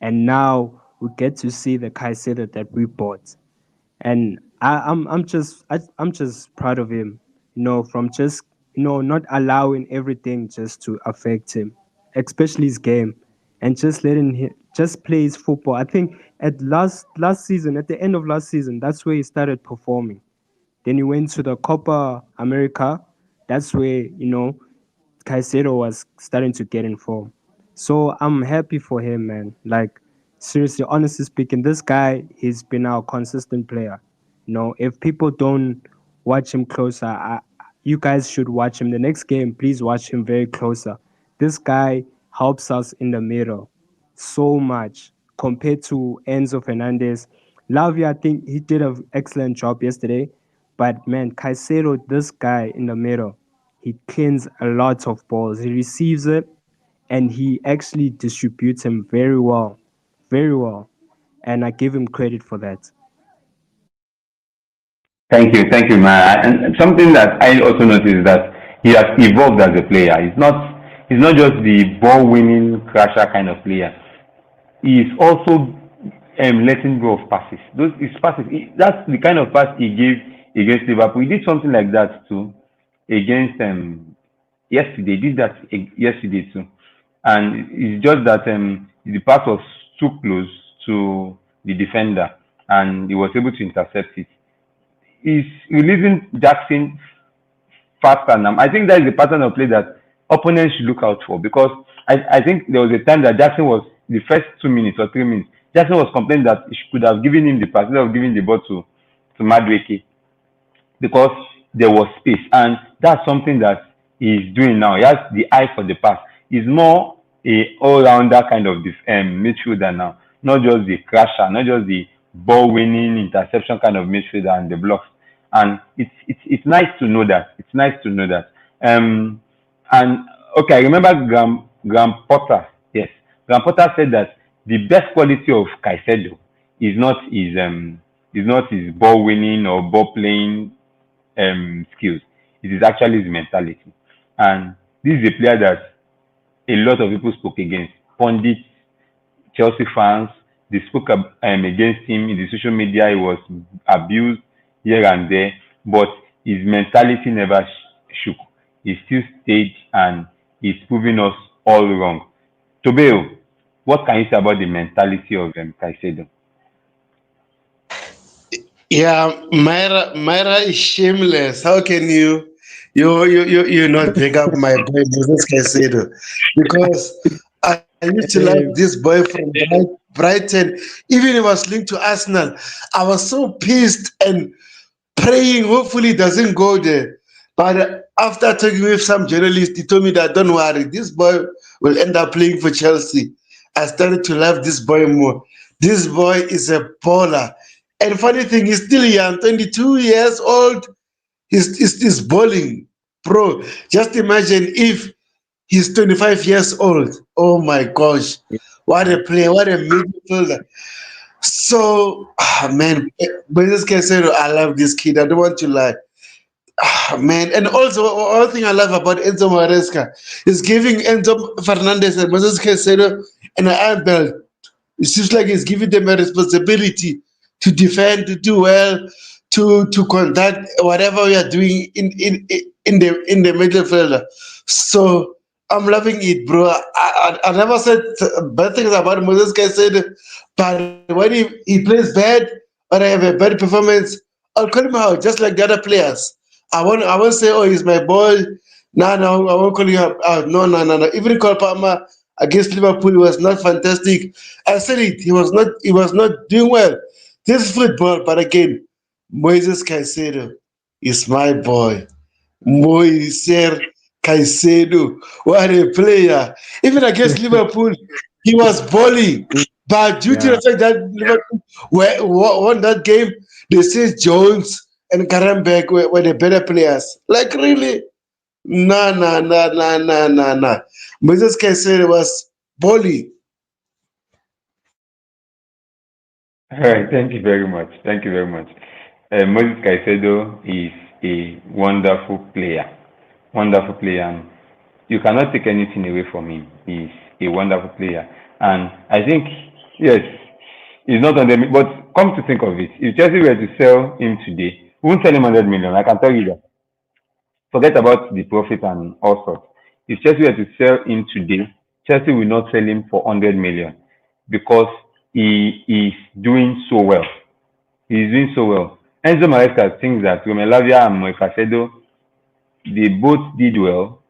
S2: And now we get to see the Kaiser that we bought, and I'm just proud of him, from just not allowing everything just to affect him, especially his game, and just letting him just play his football. I think at last season, at the end of last season, that's where he started performing. Then he went to the Copa America. That's where Caicedo was starting to get in form. So I'm happy for him, man. Like, seriously, honestly speaking, this guy, he's been our consistent player. If people don't watch him closer, you guys should watch him. The next game, please watch him very closer. This guy helps us in the middle so much compared to Enzo Fernandez. Lavia, I think he did an excellent job yesterday. But man, Caicedo, this guy in the middle, he cleans a lot of balls. He receives it and he actually distributes him very well. Very well. And I give him credit for that.
S1: Thank you, man. And something that I also noticed is that he has evolved as a player. He's not just the ball winning crasher kind of player. He is also letting go of passes. Those his passes. That's the kind of pass he gave against Liverpool. He did something like that too against yesterday. He did that yesterday too, and it's just that the pass was too close to the defender, and he was able to intercept it. He's releasing Jackson faster now. I think that is the pattern of play that opponents should look out for, because I think there was a time that Jackson was the first 2 minutes or 3 minutes. Jackson was complaining that he could have given him the pass instead of giving the ball to Madueke, because there was space, and that's something that he's doing now. He has the eye for the pass. He's more a all-rounder kind of midfielder now, not just the crasher, not just the ball-winning interception kind of midfielder and the blocks. And it's nice to know that. It's nice to know that. And okay, I remember Graham Potter. Yes, Graham Potter said that the best quality of Caicedo is not his ball winning or ball playing skills. It is actually his mentality. And this is a player that a lot of people spoke against. Pundits, Chelsea fans, they spoke against him in the social media. He was abused here and there, but his mentality never shook. He still stayed and he's proving us all wrong. Tobeo, what can you say about the mentality of Caicedo?
S3: Yeah, Myra is shameless. How can you not pick up my boy Moses Caicedo? Because I used to love
S2: Hey,
S3: this boy from Brighton. Even he was linked to Arsenal. I was so pissed and praying hopefully it doesn't go there. But after talking with some journalist, he told me that don't worry, this boy will end up playing for Chelsea. I started to love this boy more. This boy is a baller. And funny thing, he's still young, 22 years old. He's bowling. Bro, just imagine if he's 25 years old. Oh my gosh. What a player, what a midfielder. So, man, but this guy said, I love this kid. I don't want to lie. Man, and also one thing I love about Enzo Maresca is giving Enzo Fernandez and Moses Caicedo an iron belt. It seems like he's giving them a responsibility to defend, to do well, to conduct whatever we are doing in the midfield. So I'm loving it, bro. I never said bad things about Moses Caicedo, but when he plays bad or I have a bad performance, I'll call him out just like the other players. I won't say, oh, he's my boy. No, no, I won't call you out. No, no, no, no. Even Cole Palmer against Liverpool was not fantastic. I said it. He was not doing well. This is football, but again, Moises Caicedo is my boy. Moises Caicedo, what a player! Even against Liverpool, he was balling. But due to
S2: yeah.
S3: the fact that Liverpool won that game, they say Jones and Karim were the better players. Like really? Nah, nah, nah, nah, nah, nah, nah. Moses Caicedo was balling.
S1: All right, thank you very much. Thank you very much. Moses Caicedo is a wonderful player. Wonderful player. And you cannot take anything away from him. He's a wonderful player. And I think, yes, he's not on the. But come to think of it, if Chelsea were to sell him today, we won't sell him 100 million. I can tell you that. Forget about the profit and all sorts. If Chelsea were to sell him today, Chelsea will not sell him for 100 million because he is doing so well. He is doing so well. Enzo Maresca thinks that Romelavia and Moicasedo, they both did well.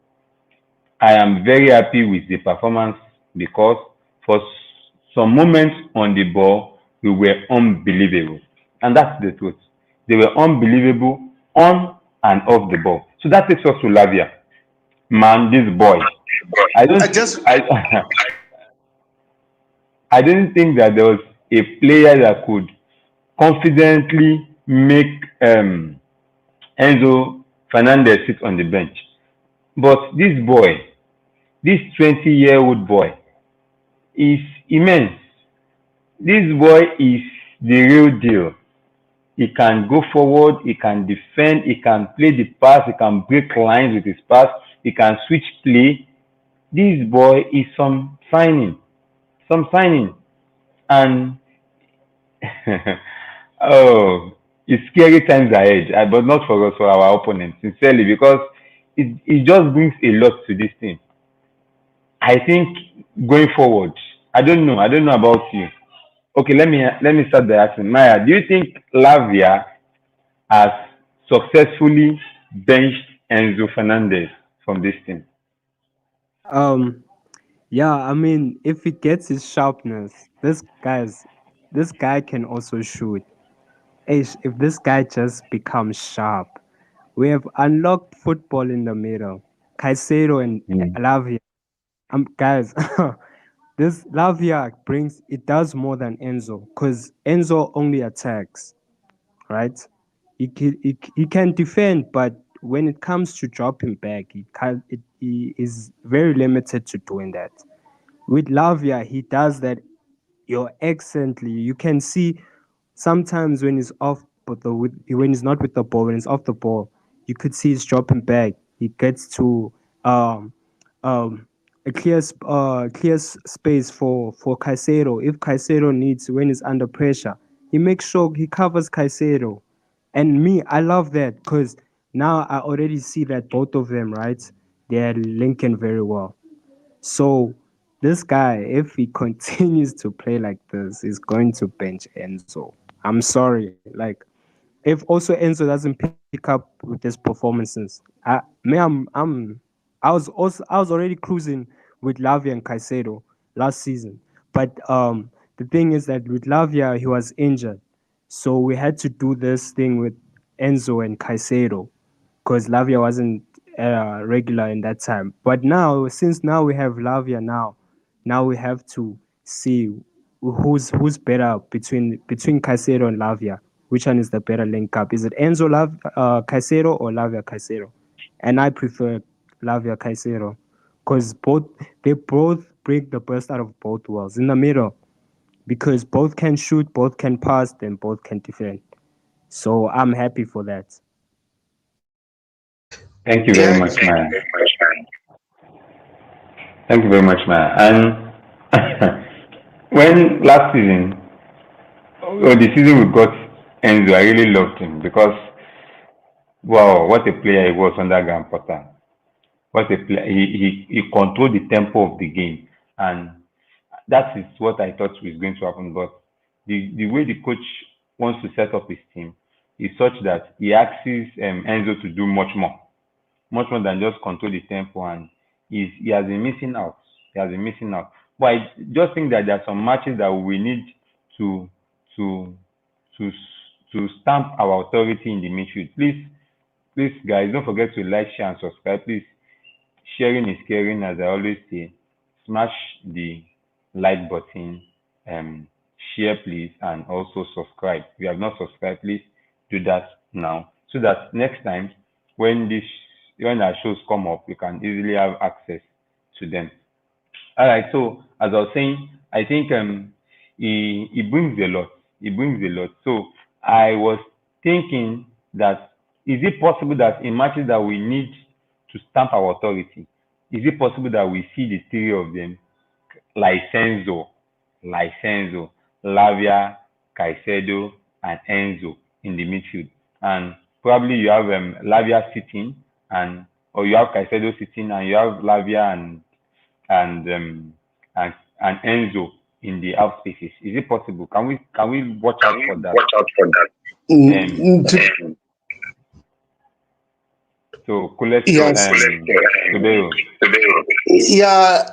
S1: I am very happy with the performance because for some moments on the ball, we were unbelievable. And that's the truth. They were unbelievable on and off the ball. So that takes us to Lavia. Man, this boy. I
S3: I
S1: don't
S3: just
S1: I I didn't think that there was a player that could confidently make Enzo Fernandez sit on the bench. But this boy, this 20-year-old boy, is immense. This boy is the real deal. He can go forward, he can defend, he can play the pass, he can break lines with his pass, he can switch play. This boy is some signing. And oh, it's scary times ahead, but not for us, for our opponents, sincerely, because it just brings a lot to this thing. I think going forward, I don't know about you. Okay, let me start by asking Maya. Do you think Lavia has successfully benched Enzo Fernandez from this team?
S2: Um, yeah, I mean, if he gets his sharpness, this guy can also shoot. If this guy just becomes sharp, we have unlocked football in the middle. Caicedo and
S1: Mm.
S2: Lavia. Guys, this Lavia it does more than Enzo because Enzo only attacks, right? He can defend, but when it comes to dropping back, he is very limited to doing that. With Lavia, he does that excellently. You can see sometimes when he's off, when he's not with the ball, when he's off the ball, you could see he's dropping back. He gets to um, um, a clear space for Caicedo. If Caicedo needs when he's under pressure, he makes sure he covers Caicedo. And me, I love that because now I already see that both of them, right? They're linking very well. So this guy, if he continues to play like this, is going to bench Enzo. I'm sorry. Like, if also Enzo doesn't pick up with his performances, I was already cruising with Lavia and Caicedo last season. But the thing is that with Lavia he was injured, so we had to do this thing with Enzo and Caicedo because Lavia wasn't regular in that time. But now, since now we have Lavia now we have to see who's better between Caicedo and Lavia. Which one is the better link up? Is it Caicedo or Lavia Caicedo? And I prefer Lavia Caicedo because they both bring the best out of both worlds in the middle because both can shoot, both can pass, and both can defend. So I'm happy for that.
S1: Thank you very
S3: Yeah,
S1: much, man. Thank you very much, man. And when last season, or the season we got Enzo, I really loved him because wow, what a player he was under Graham Potter. What a player! He controlled the tempo of the game, and that is what I thought was going to happen. But the way the coach wants to set up his team is such that he asks Enzo to do much more than just control the tempo, and he has been missing out. He has been missing out. But I just think that there are some matches that we need to to to stamp our authority in the midfield. Please, guys, don't forget to like, share, and subscribe. Please, sharing is caring, as I always say. Smash the like button, um, share, please, and also subscribe. If you have not subscribed, please do that now, so that next time when our shows come up, you can easily have access to them. All right. So as I was saying, I think he brings a lot. He brings a lot. So I was thinking that is it possible that in matches that we need to stamp our authority, is it possible that we see the three of them, Licenzo, Licenzo, Lavia, Caicedo, and Enzo in the midfield, and probably you have Lavia sitting, and or you have Caicedo sitting, and you have Lavia and um, and Enzo in the half spaces. Is it possible? Can we watch out for that? Um,
S3: mm,
S1: so Kulesto
S3: yes,
S1: Tobero.
S3: yeah.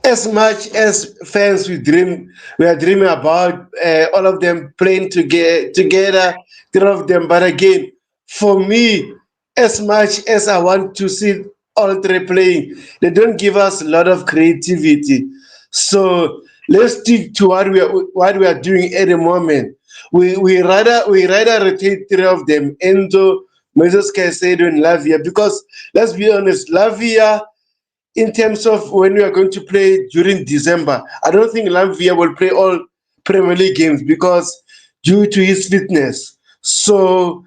S3: As much as fans we are dreaming about all of them playing together, three of them. But again, for me, as much as I want to see all three playing, they don't give us a lot of creativity. So let's stick to what we are doing at the moment. We rather rotate three of them, Enzo, Moses Caicedo, and Lavia, because let's be honest, Lavia in terms of when we are going to play during December, I don't think Lamvia will play all Premier League games because due to his fitness. So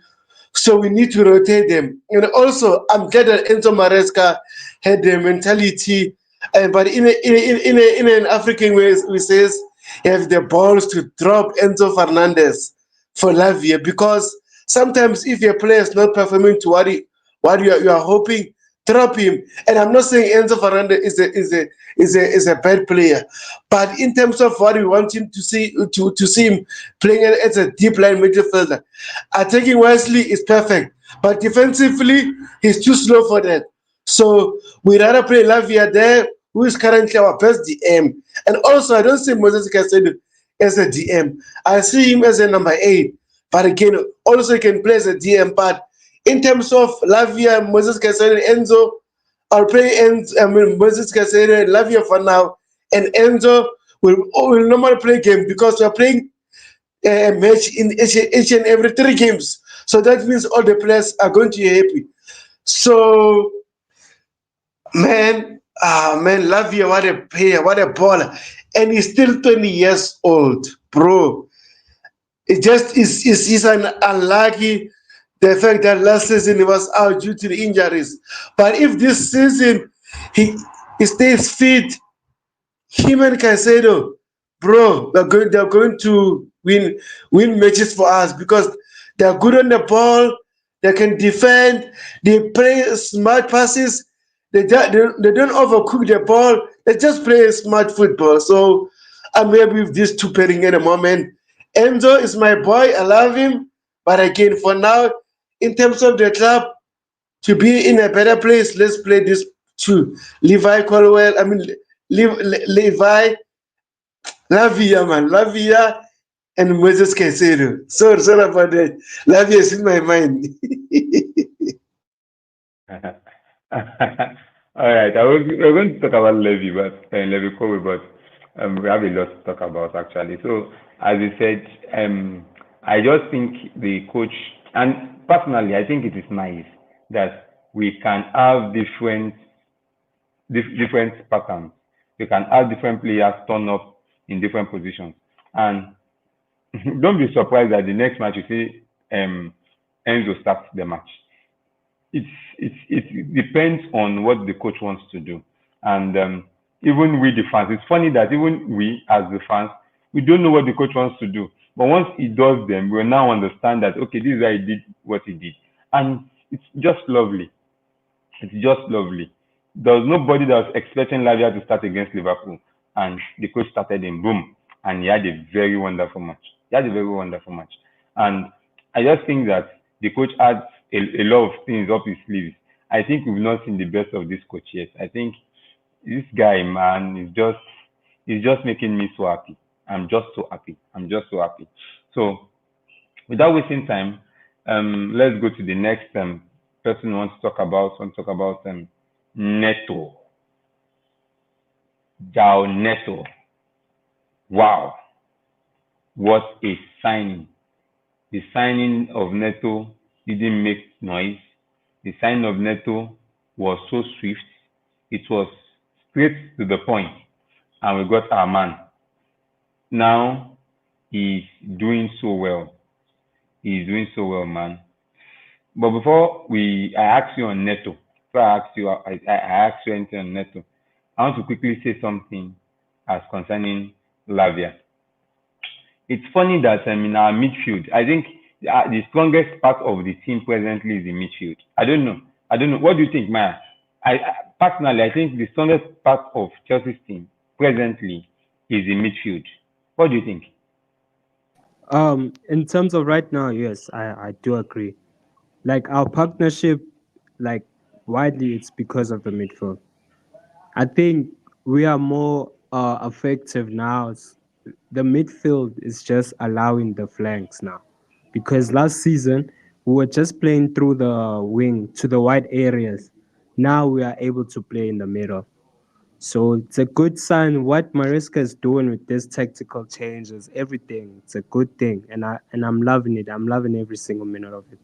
S3: we need to rotate them. And also, I'm glad that Enzo Maresca had the mentality, but in an African way, we says he has the balls to drop Enzo Fernandez for Lavia, because sometimes if your player is not performing to what you are hoping, drop him. And I'm not saying Enzo Fernandez is a bad player, but in terms of what we want him to see him playing as a deep line midfielder, attacking Wesley is perfect, but defensively he's too slow for that. So we rather play Lavia there, who is currently our best DM. And also, I don't see Moses Caicedo as a DM. I see him as a number 8. But again, also he can play as a DM. But in terms of Lavia, Moses Caicedo, and Enzo, I'll play Moses Caicedo and Lavia for now. And Enzo will normally play game because we're playing a match in each and every 3 games. So that means all the players are going to be happy. So, man, Lavia, what a player, what a baller. And he's still 20 years old, bro. It just is he's an unlucky the fact that last season he was out due to the injuries. But if this season he, he stays fit, him and Caicedo, bro, they're going to win matches for us because they're good on the ball, they can defend, they play smart passes, they don't overcook the ball, they just play smart football. So I'm happy with this two pairing at the moment. Enzo is my boy, I love him. But again, for now, in terms of the club, to be in a better place, let's play this two. Levi Colwell, I mean, Levi, Lavia, man, Lavia, and Moses Caicedo. Sorry about that. Lavia is in my mind.
S1: All right, we're going to talk about Levy Kobe, but we have a lot to talk about actually. So, as you said, I just think the coach, and personally, I think it is nice that we can have different patterns. We can have different players turn up in different positions, and don't be surprised that the next match you see Enzo starts the match. it's it depends on what the coach wants to do. And even we the fans, it's funny that even we as the fans, we don't know what the coach wants to do. But once he does them, we now understand that okay, this is why he did what he did. And it's just lovely. It's just lovely. There was nobody that was expecting Lavia to start against Liverpool, and the coach started him, boom, and he had a very wonderful match. He had a very wonderful match, and I just think that the coach had a lot of things up his sleeves. I think we've not seen the best of this coach yet. I think this guy, man, is just making me so happy. I'm just so happy. I'm just so happy. So without wasting time, let's go to the next person who wants to talk about. Want to talk about Neto, Jao Neto. Wow, what a signing! The signing of Neto didn't make noise. The signing of Neto was so swift. It was straight to the point, and we got our man. Now he's doing so well. He's doing so well, man. But before I ask you on Neto, before I ask you anything on Neto, I want to quickly say something as concerning Lavia. It's funny that in our midfield, I think the strongest part of the team presently is the midfield. I don't know. I don't know. What do you think, Maya? Personally, I think the strongest part of Chelsea's team presently is the midfield. What do you think?
S2: In terms of right now, yes, I do agree. Like our partnership, like widely, it's because of the midfield. I think we are more effective now. The midfield is just allowing the flanks now, because last season we were just playing through the wing to the wide areas. Now we are able to play in the middle. So it's a good sign. What Mariska is doing with this tactical changes, everything, it's a good thing, and I'm loving it. I'm loving every single minute of it.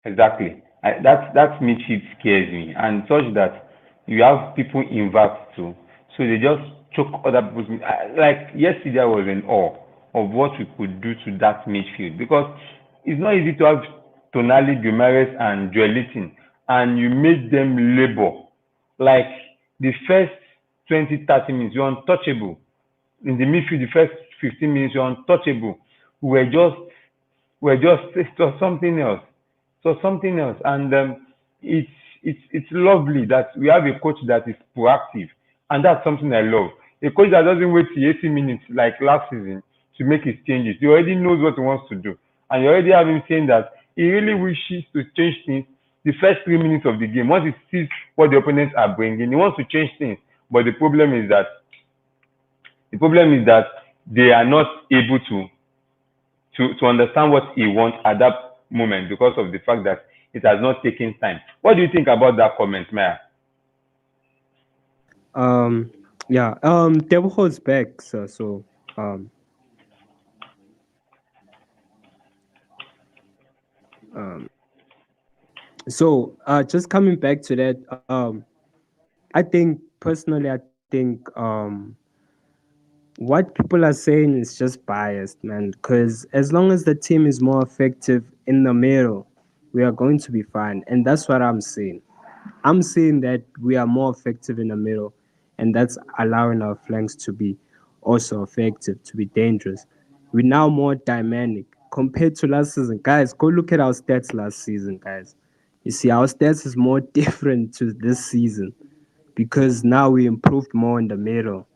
S1: Exactly. That midfield scares me, and such that you have people invert too, so they just choke other people's. Like yesterday, I was in awe of what we could do to that midfield because it's not easy to have Tonali, Guimaraes, and Joeliton, and you made them labor. Like the first 20, 30 minutes, you're untouchable. In the midfield, the first 15 minutes, you're untouchable. We were just it was something else. It was something else, and it's it's lovely that we have a coach that is proactive, and that's something I love. A coach that doesn't wait till 80 minutes like last season to make his changes. He already knows what he wants to do, and you already have him saying that he really wishes to change things the first 3 minutes of the game. Once he sees what the opponents are bringing, he wants to change things. But the problem is that they are not able to understand what he wants at that moment because of the fact that it has not taken time. What do you think about that comment, Maya?
S2: Um, yeah. Devo is back, so um, um, just coming back to that, I think personally, I think What people are saying is just biased, man. Because as long as the team is more effective in the middle, we are going to be fine. And that's what I'm saying. I'm saying that we are more effective in the middle, and that's allowing our flanks to be also effective, to be dangerous. We're now more dynamic compared to last season. Guys, go look at our stats last season, guys. You see, our stats is more different to this season because now we improved more in the middle.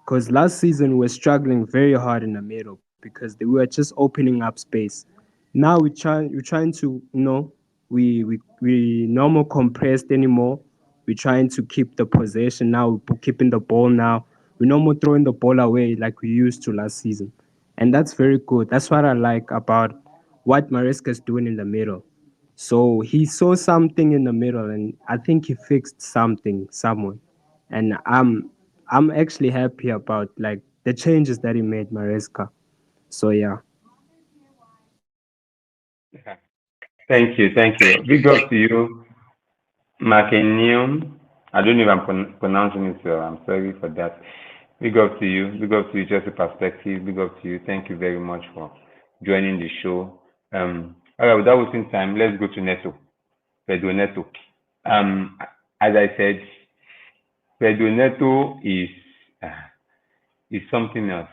S2: Because last season we were struggling very hard in the middle because we were just opening up space. Now we're trying to we no more compressed anymore. We're trying to keep the possession now. We're keeping the ball now. We're no more throwing the ball away like we used to last season, and that's very good. That's what I like about what Maresca is doing in the middle. So he saw something in the middle, and I think he fixed something somewhere. And I'm actually happy about like the changes that he made, Maresca. So yeah.
S1: Thank you, thank you. Big up to you, Makenium. I don't know if I'm pronouncing it well. I'm sorry for that. Big up to you. Big up to you, just a perspective. Big up to you. Thank you very much for joining the show. All right, without wasting time, let's go to Neto. Pedro Neto. Um, as I said, Pedro Neto is something else.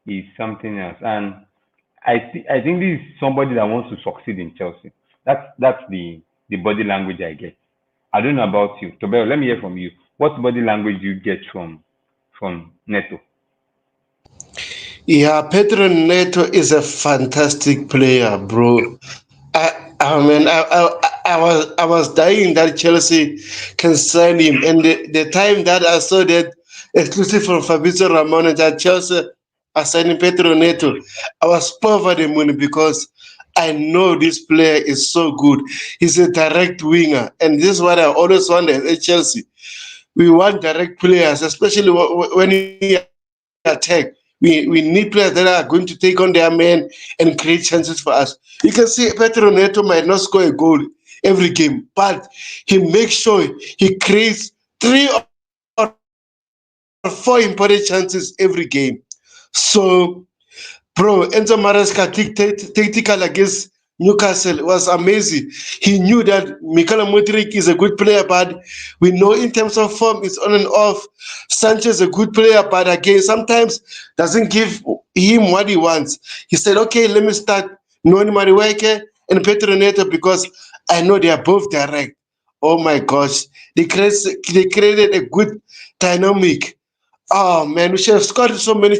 S1: Is something else, and I think this is somebody that wants to succeed in Chelsea. That's the body language I get. I don't know about you, Tobel. Let me hear from you. What body language do you get from Neto?
S3: Yeah, Pedro Neto is a fantastic player, bro. I mean, I was dying that Chelsea can sign him, and the time that I saw that exclusive from Fabrizio Romano that Chelsea are signing Pedro Neto, I was over the moon because I know this player is so good. He's a direct winger, and this is what I always wanted at Chelsea. We want direct players, especially when we attack. We need players that are going to take on their men and create chances for us. You can see Pedro Neto might not score a goal every game, but he makes sure he creates 3 or 4 important chances every game. So, bro, Enzo Maresca tactical against Newcastle was amazing. He knew that Mikhail Mudrik is a good player, but we know in terms of form it's on and off. Sanchez a good player, but again sometimes doesn't give him what he wants. He said, okay, let me start Noni Mariweke and Petro Neto because I know they are both direct. Oh my gosh, they created a good dynamic. Oh man, we should have scored so many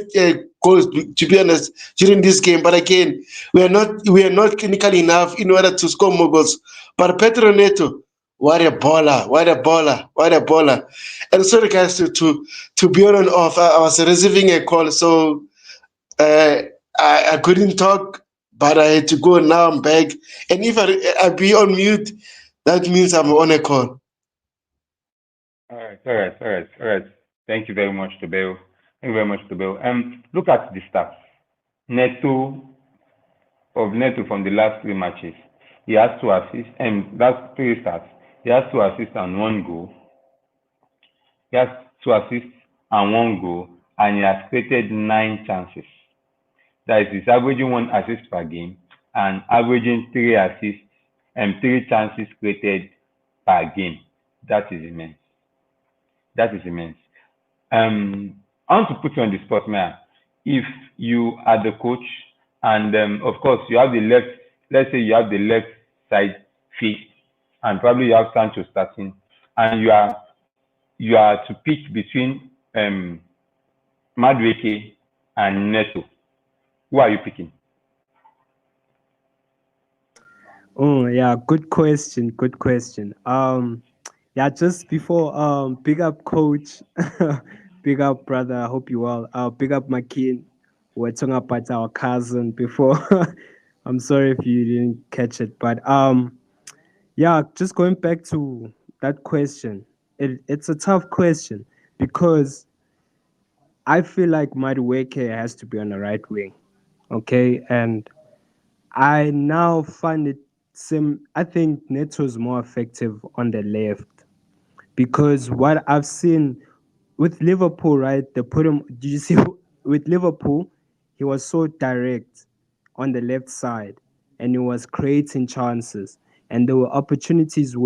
S3: goals to be honest during this game. But again, we are not clinical enough in order to score more goals. But Petro Neto, what a baller! What a baller! What a baller! And sorry guys to be on and off. I was receiving a call, so uh, I couldn't talk, but I had to go. Now I'm back, and if I be on mute, that means I'm on a call.
S1: All right, all right, all right, all right. Thank you very much, Tobel. Thank you very much, Tobel. Look at the stats. Neto of Neto from the last 3 matches. He has 2 assists, and that's 3 starts. He has 2 assists and 1 goal. He has 2 assists and 1 goal, and he has created 9 chances. That is, he's averaging 1 assist per game and averaging 3 assists and 3 chances created per game. That is immense. That is immense. I want to put you on the spot, man. If you are the coach, and of course you have the left, let's say you have the left side fixed, and probably you have Sancho starting, and you are to pick between Madueke and Neto. Who are you picking?
S2: Oh yeah, good question. Good question. Yeah, just before big up coach, big up brother. I hope you well. Big up my kid. We're talking about our cousin before. I'm sorry if you didn't catch it, but yeah, just going back to that question. It's a tough question because I feel like Madueke has to be on the right wing. Okay, and I now find it sim. I think Neto's more effective on the left because what I've seen with Liverpool, right? They put him. Did you see with Liverpool? He was so direct on the left side, and he was creating chances. And there were opportunities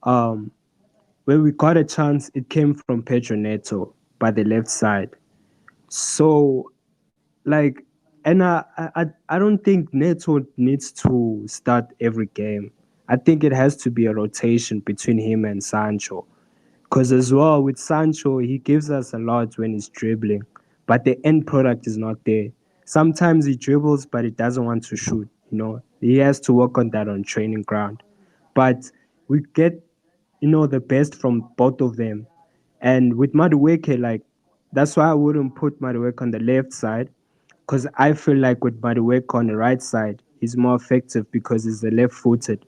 S2: um, where we got a chance. It came from Pedro Neto by the left side. So like, and I don't think Neto needs to start every game. I think it has to be a rotation between him and Sancho. Because as well with Sancho, he gives us a lot when he's dribbling, but the end product is not there. Sometimes he dribbles, but he doesn't want to shoot. He has to work on that on training ground. But we get, the best from both of them. And with Madueke, like that's why I wouldn't put Madueke on the left side, because I feel like with Madueke on the right side, he's more effective because he's the left-footed.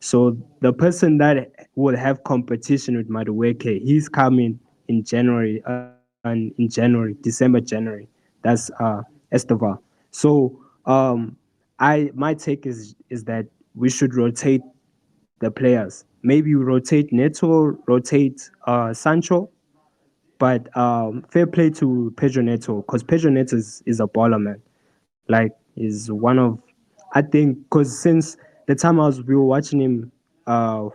S2: So the person that will have competition with Madueke, he's coming in January, December, January. That's Esteval. So I my take is that we should rotate the players. Maybe we rotate Neto, rotate Sancho, but fair play to Pedro Neto because Pedro Neto is a baller, man. Like, is one of, I think, because since the time we were watching him uh,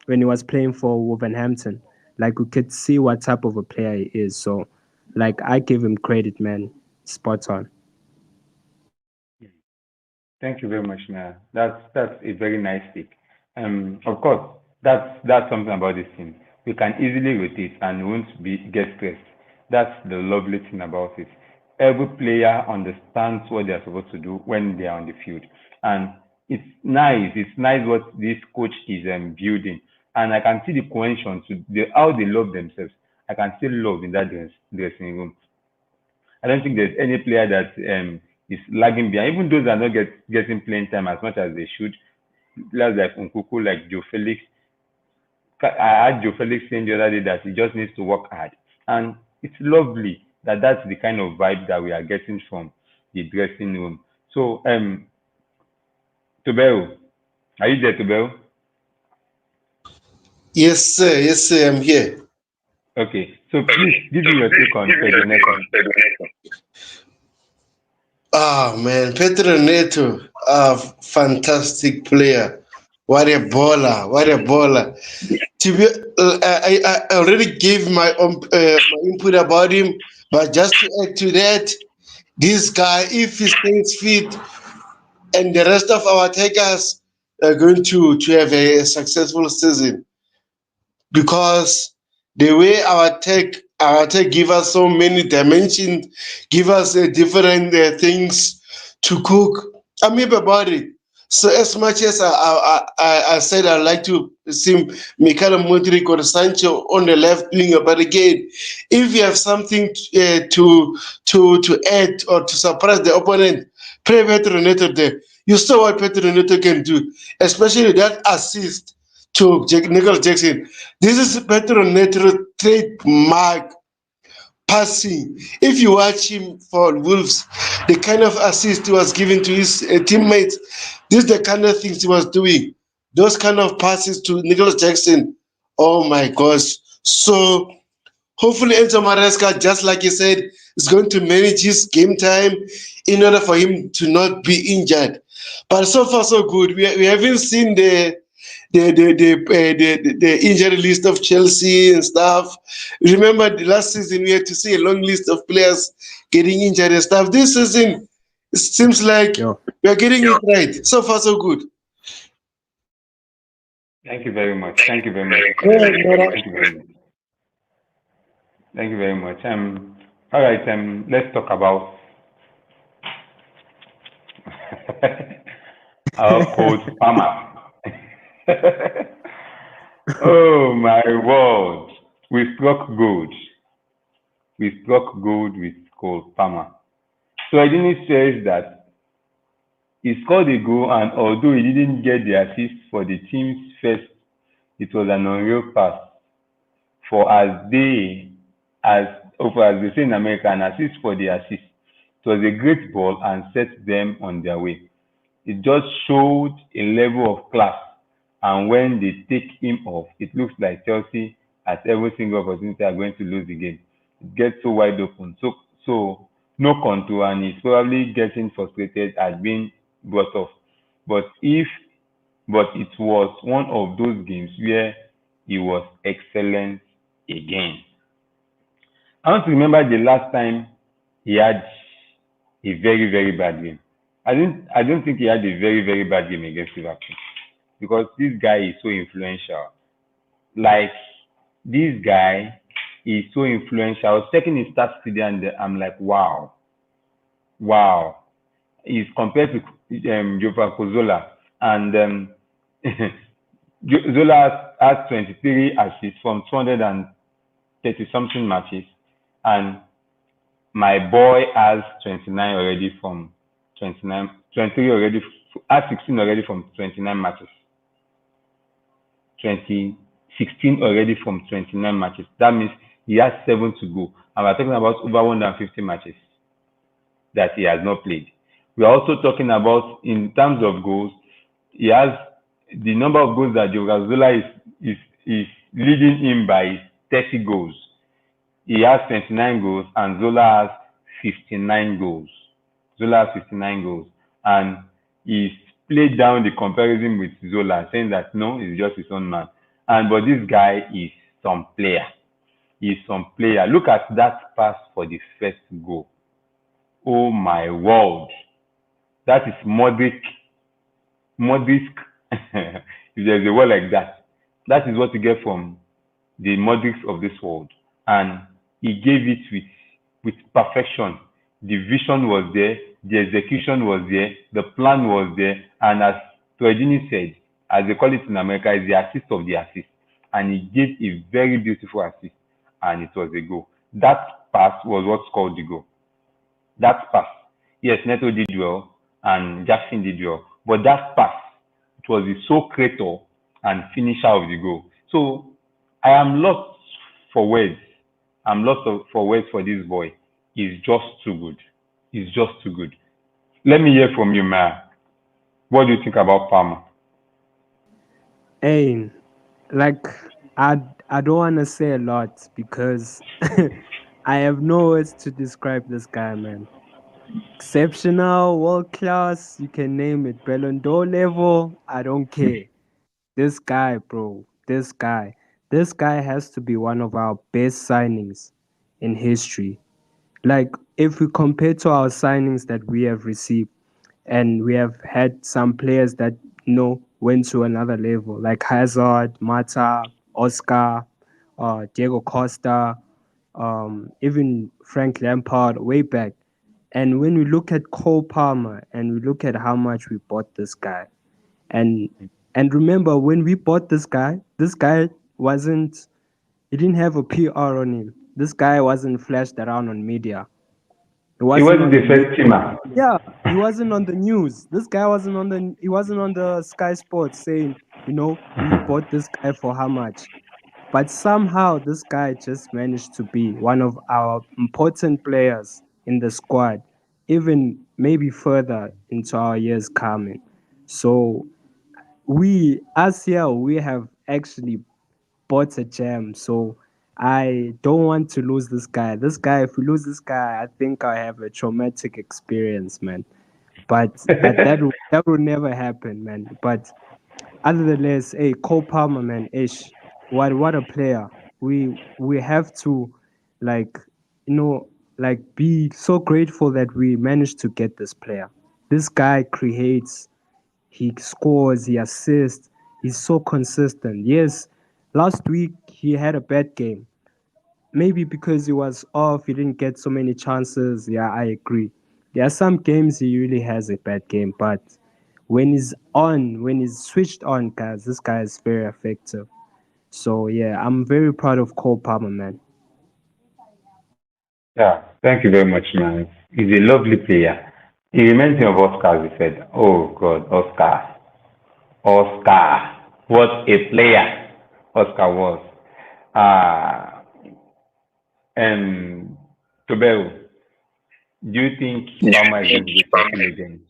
S2: when he was playing for Wolverhampton, like we could see what type of a player he is. So, like, I give him credit, man. Spot on.
S1: Thank you very much, Naya. That's a very nice take. Of course, that's something about this team. We can easily rotate and won't get stressed. That's the lovely thing about it. Every player understands what they're supposed to do when they are on the field, and it's nice. It's nice what this coach is building, and I can see the cohesion to how they love themselves. I can still love in that dressing room. I don't think there's any player that is lagging behind. Even those that are not getting playing time as much as they should. Players like Nkuku, like Joe Felix. I had Joe Felix saying the other day that he just needs to work hard. And it's lovely that that's the kind of vibe that we are getting from the dressing room. So, Tobel, are you there, Tobel?
S3: Yes, sir. Yes, sir. I'm here.
S1: Okay. So please give me your take on Pedro Neto.
S3: Ah, man, Pedro Neto, fantastic player. What a baller! What a baller! To be, I already gave my input about him, but just to add to that, this guy, if he stays fit, and the rest of our attackers are going to have a successful season, because the way our tech give us so many dimensions, give us different things to cook. I'm happy about it. So as much as I said I'd like to see Mikhail Mudrik or Sancho on the left wing, but again, if you have something to add or to surprise the opponent, play Pedro Neto there. You saw what Pedro Neto can do, especially that assist to Nicholas Jackson. This is Pedro Neto trademark passing. If you watch him for Wolves, the kind of assist he was giving to his teammates, this is the kind of things he was doing. Those kind of passes to Nicholas Jackson. Oh my gosh. So hopefully Enzo Maresca, just like you said, is going to manage his game time in order for him to not be injured. But so far so good. We haven't seen the injury list of Chelsea and stuff. Remember the last season we had to see a long list of players getting injured and stuff. This season it seems like
S2: Yo,
S3: we are getting it right. So far so good.
S1: Thank you very much. Thank you very much.
S3: Yeah, Nora.
S1: Thank you very much. Thank you very much. All right. Let's talk about our coach Palmer. Oh my word! We struck gold. We struck gold with Cole Palmer. So I didn't say that he scored a goal, and although he didn't get the assist for the team's first, it was an unreal pass. For as as they say in America, an assist for the assist. It was a great ball and set them on their way. It just showed a level of class. And when they take him off, it looks like Chelsea at every single opportunity are going to lose the game. it gets so wide open, so no control, and he's probably getting frustrated at being brought off. But if but it was one of those games where he was excellent again. I want to remember the last time he had a very bad game. I don't think he had a very bad game against Liverpool because this guy is so influential. Like this guy is so influential. I was checking his stats today and I'm like, wow. He's compared to Jopa Kozola and Zola has 23 assists from 230 something matches, and my boy has 29 already from 29, 23 already, has 16 already from 29 matches, 20, 16 already from 29 matches. That means he has 7 to go. And we're talking about over 150 matches that he has not played. We are also talking about, in terms of goals, he has the number of goals that Jogazola is leading him by is 30 goals. He has 29 goals and Zola has 59 goals. Zola has 59 goals. And he's played down the comparison with Zola, saying that no, he's just his own man. And but this guy is some player. He's some player. Look at that pass for the first goal. Oh my word. That is Modric, if there's a word like that, that is what you get from the Modrics of this world. And he gave it with perfection. The vision was there, the execution was there, the plan was there, and as Troedini said, as they call it in America, is the assist of the assist. And he gave a very beautiful assist, and it was a goal. That pass was what scored the goal. That pass. Yes, Neto did well and Jackson did well. But that pass, it was the sole creator and finisher of the goal. So I am lost for words. I'm lost for words for this boy. He's just too good. He's just too good. Let me hear from you, Maya. What do you think about Palmer?
S2: Hey, like I don't want to say a lot because I have no words to describe this guy, man. Exceptional, world class, you can name it, Ballon d'Or level. I don't care. This guy, bro, this guy has to be one of our best signings in history. Like, if we compare to our signings that we have received, and we have had some players that went to another level, like Hazard, Mata, Oscar, Diego Costa, even Frank Lampard way back. And when we look at Cole Palmer and we look at how much we bought this guy, and and remember when we bought this guy wasn't he didn't have a PR on him. This guy wasn't flashed around on media. He
S1: He
S2: wasn't
S1: wasn't
S2: on the
S1: the
S2: news.
S1: first teamer.
S2: Yeah, he wasn't on the news. This guy wasn't on the Sky Sports saying, we bought this guy for how much. But somehow this guy just managed to be one of our important players in the squad, even maybe further into our years coming. So us here, we have actually bought a gem. So I don't want to lose this guy. This guy, if we lose this guy, I think I have a traumatic experience, man. But that will never happen, man. But other than this, hey, Cole Palmer, man, ish, what a player. We have to, like, you know, be so grateful that we managed to get this player. This guy creates, he scores, he assists, he's so consistent. Yes, last week he had a bad game. Maybe because he was off, he didn't get so many chances. Yeah, I agree. There are some games he really has a bad game, but when he's switched on, guys, this guy is very effective. So yeah, I'm very proud of Cole Palmer, man.
S1: Yeah, thank you very much, man. He's a lovely player. He reminds me of Oscar, as you said. Oh, God, Oscar. Oscar. What a player Oscar was. Uh, and Tobel, do you think Palmer is going to be starting again?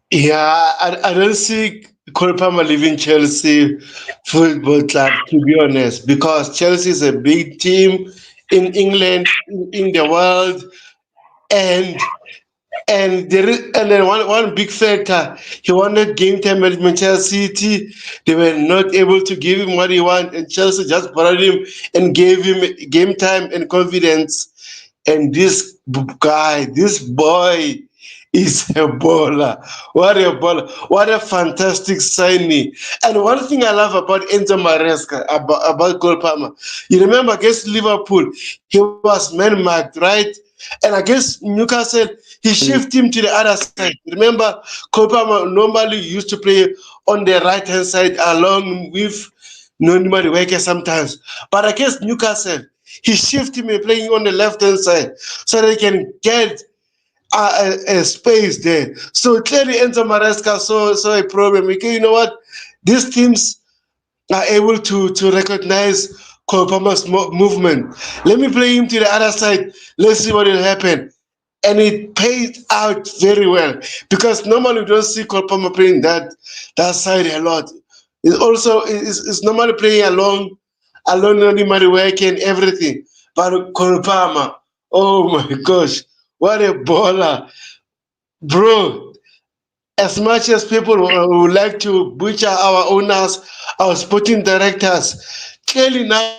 S3: Yeah, I don't see Cole Palmer leaving Chelsea Football Club, to be honest, because Chelsea is a big team in England, in the world, and and then one big factor, he wanted game time at Manchester City. They were not able to give him what he wanted, and Chelsea just borrowed him and gave him game time and confidence. And this boy is a baller. What a baller. What a fantastic signing. And one thing I love about Enzo Maresca, about Cole Palmer, you remember against Liverpool, he was man-marked, right? And against Newcastle, he shifted him to the other side. Remember, Cole Palmer normally used to play on the right-hand side along with Noni Worker sometimes. But against Newcastle, he shifted him playing on the left-hand side so they can get a space there. So clearly, Enzo Maresca saw a problem. Okay, you know what? These teams are able to recognize Cole Palmer's movement. Let me play him to the other side. Let's see what will happen. And it paid out very well because normally we don't see Cole Palmer playing that side a lot. It's normally playing along only Mariweke and everything. But Cole Palmer, oh my gosh, what a baller, bro! As much as people would like to butcher our owners, our sporting directors, clearly now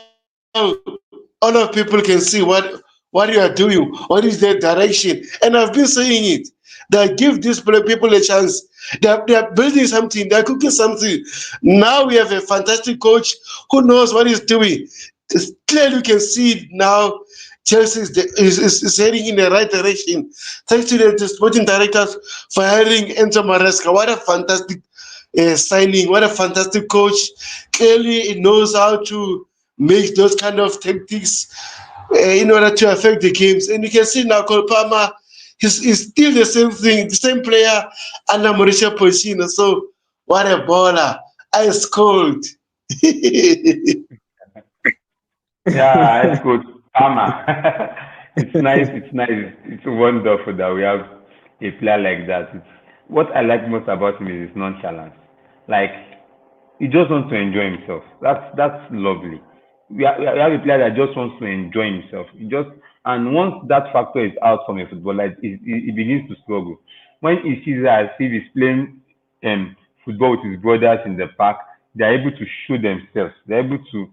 S3: all of people can see what you are doing, what is their direction. And I've been saying it. That give these people a chance. They are building something, they are cooking something. Now we have a fantastic coach who knows what he's doing. Clearly, you can see now Chelsea is heading in the right direction. Thanks to the sporting directors for hiring Enzo Maresca. What a fantastic signing. What a fantastic coach. Clearly, he knows how to make those kind of tactics in order to affect the games. And you can see now, Cole Palmer is still the same thing, the same player under Mauricio Pochettino. So, what a baller. Ice cold.
S1: Yeah, it's good. Palmer. It's nice. It's nice. It's wonderful that we have a player like that. What I like most about him is his nonchalance. Like he just wants to enjoy himself. That's lovely. We have a player that just wants to enjoy himself. He just and once that factor is out from a footballer, he begins to struggle. When he sees as if he's playing football with his brothers in the park, they are able to show themselves. They're able to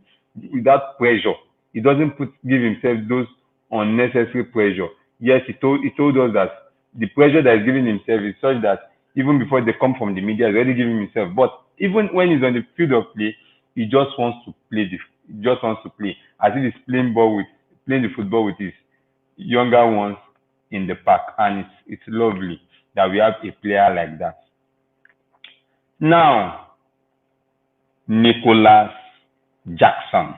S1: without pressure. He doesn't give himself those unnecessary pressure. Yes, he told us that the pressure that he's giving himself is such that even before they come from the media, he's already giving himself. But even when he's on the field of play, he just wants to play. He just wants to play as if he's playing the football with his younger ones in the park, and it's lovely that we have a player like that. Now, Nicholas Jackson.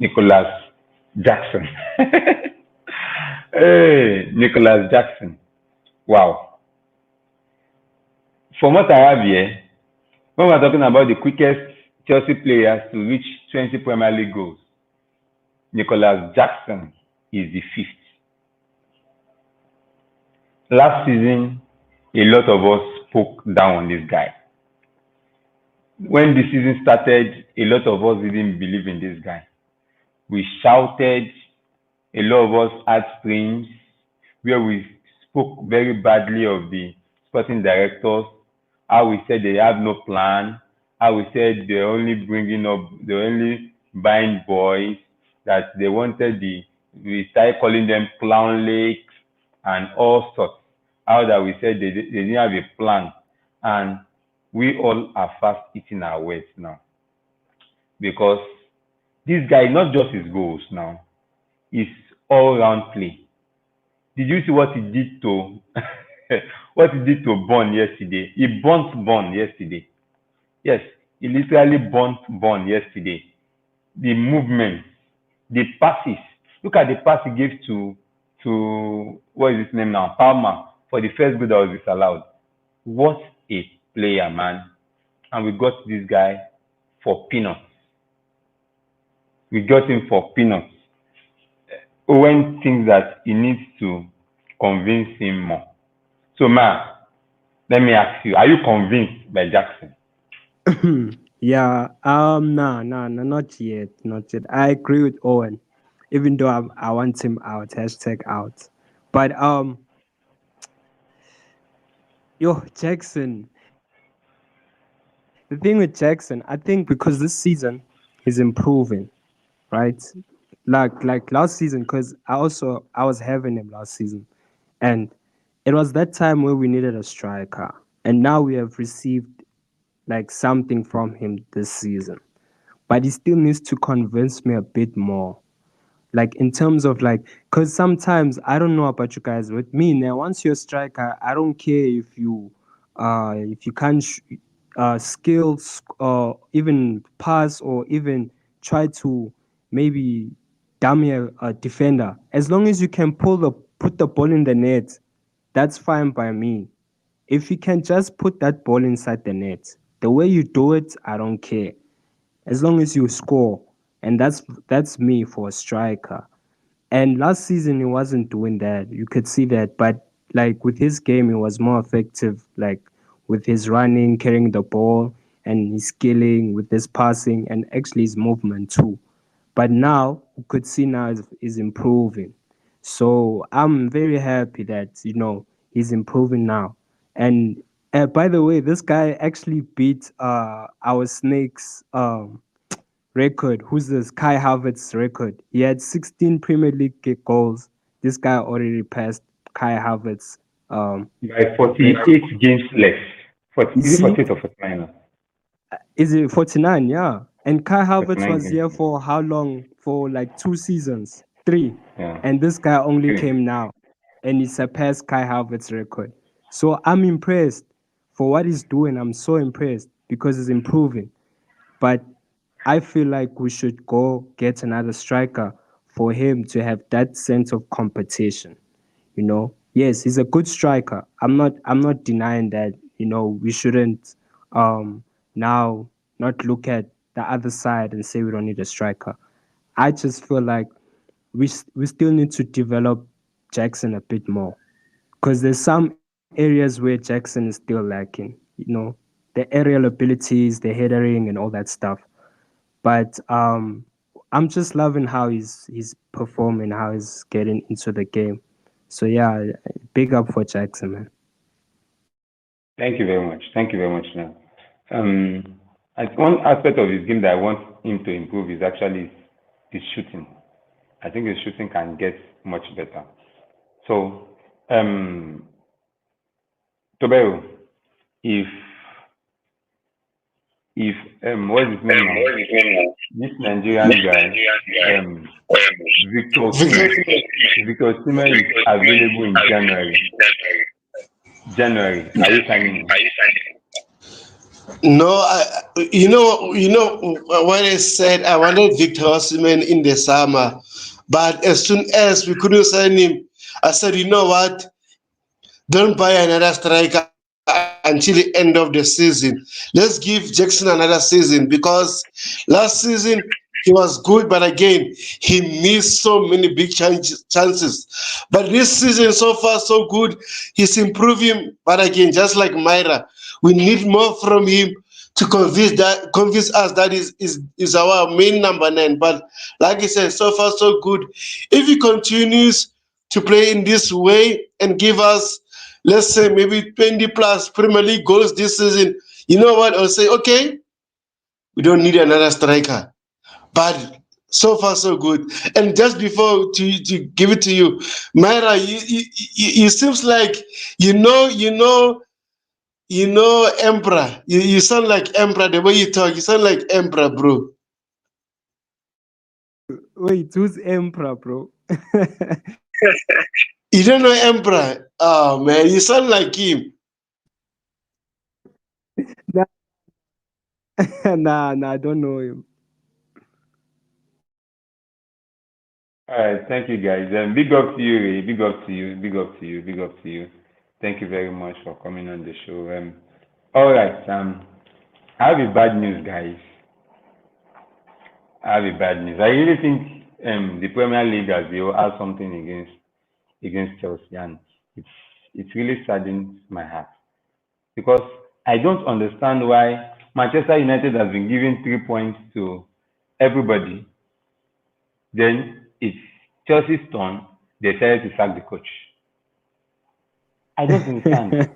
S1: Nicholas Jackson. Hey, Nicholas Jackson. Wow. From what I have here, when we're talking about the quickest Chelsea players to reach 20 Premier League goals, Nicholas Jackson is the fifth. Last season, a lot of us spoke down on this guy. When the season started, a lot of us didn't believe in this guy. We shouted, a lot of us had streams where we spoke very badly of the sporting directors, how we said they have no plan, how we said they're only buying boys, that they wanted we started calling them clown lakes and all sorts. How that we said they didn't have a plan. And we all are fast eating our words now. Because this guy, not just his goals now, his all round play. Did you see what he did to what he did to Bond yesterday? He burnt Bond yesterday. Yes, he literally burnt Bond yesterday. The movement, the passes. Look at the pass he gave to what is his name now? Palmer for the first goal that was disallowed. What a player, man. And we got this guy for peanuts. We got him for peanuts. Owen thinks that he needs to convince him more. So, man, Let me ask you: Are you convinced by Jackson?
S2: Yeah, nah, not yet, not yet. I agree with Owen, even though I want him out, hashtag out. But yo, Jackson. The thing with Jackson, I think because this season he's improving, right? Like last season, because I was having him last season, and it was that time where we needed a striker, and now we have received like something from him this season, but he still needs to convince me a bit more, like in terms of like, because sometimes I don't know about you guys, with me now, once you're a striker, I don't care if you can't skills or even pass or even try to maybe dummy a defender, as long as you can put the ball in the net, that's fine by me. If you can just put that ball inside the net, the way you do it, I don't care, as long as you score. And that's me for a striker. And last season he wasn't doing that. You could see that. But like with his game, he was more effective, like with his running, carrying the ball, and his skilling, with his passing, and actually his movement too. But now you could see now is improving. So I'm very happy that he's improving now. And by the way, this guy actually beat our Snakes record. Who's this? Kai Havertz's record. He had 16 Premier League goals. This guy already passed Kai Havertz.
S1: By
S2: Record.
S1: 48 games left.
S2: You
S1: Is it
S2: see,
S1: 48 or 49?
S2: is it 49? Yeah. And Kai Havertz
S1: 49
S2: was
S1: games.
S2: here for how long? For like 2 seasons, three.
S1: Yeah.
S2: And this guy only
S1: Three.
S2: came now, and he surpassed Kai Havertz's record. So I'm impressed for what he's doing. I'm so impressed because he's improving. But I feel like we should go get another striker for him to have that sense of competition. Yes, he's a good striker. I'm not denying that. We shouldn't now not look at the other side and say we don't need a striker. I just feel like we still need to develop Jackson a bit more, because there's some areas where Jackson is still lacking. The aerial abilities, the headering, and all that stuff. But I'm just loving how he's performing, how he's getting into the game. So yeah, big up for Jackson, man.
S1: Thank you very much. Thank you very much. Now, one aspect of his game that I want him to improve is actually his shooting. I think his shooting can get much better. So, Tobero, if if what's his name now? This Nigerian guy, Victor
S3: Victor,
S1: Osimhen. Victor Osimhen is available in January. January, are you signing him?
S3: no, when I said I wanted Victor Osimhen in the summer, but as soon as we couldn't sign him, I said, you know what? Don't buy another striker until the end of the season. Let's give Jackson another season, because last season he was good, but again, he missed so many big chances. But this season, so far, so good. He's improving, but again, just like Myra, we need more from him to convince us that is our main number 9. But like I said, so far, so good. If he continues to play in this way and give us, let's say, maybe 20 plus Premier League goals this season, you know what? I'll say, okay, we don't need another striker. But so far, so good. And just before to give it to you, Myra, you seems like Emperor. You sound like Emperor the way you talk. You sound like Emperor, bro.
S2: Wait, who's Emperor, bro?
S3: You don't know Emperor? Oh man, you sound like him.
S2: Nah, nah, I don't know him.
S1: All right, thank you guys. Big up to you, Ray. Big up to you. Big up to you. Big up to you. Thank you very much for coming on the show. All right, I have a bad news, guys. I have a bad news. I really think the Premier League as well has something against Chelsea, and it's it really saddens my heart. because I don't understand why Manchester United has been giving 3 points to everybody. Then it's Chelsea's turn. They decided to sack the coach. I don't understand.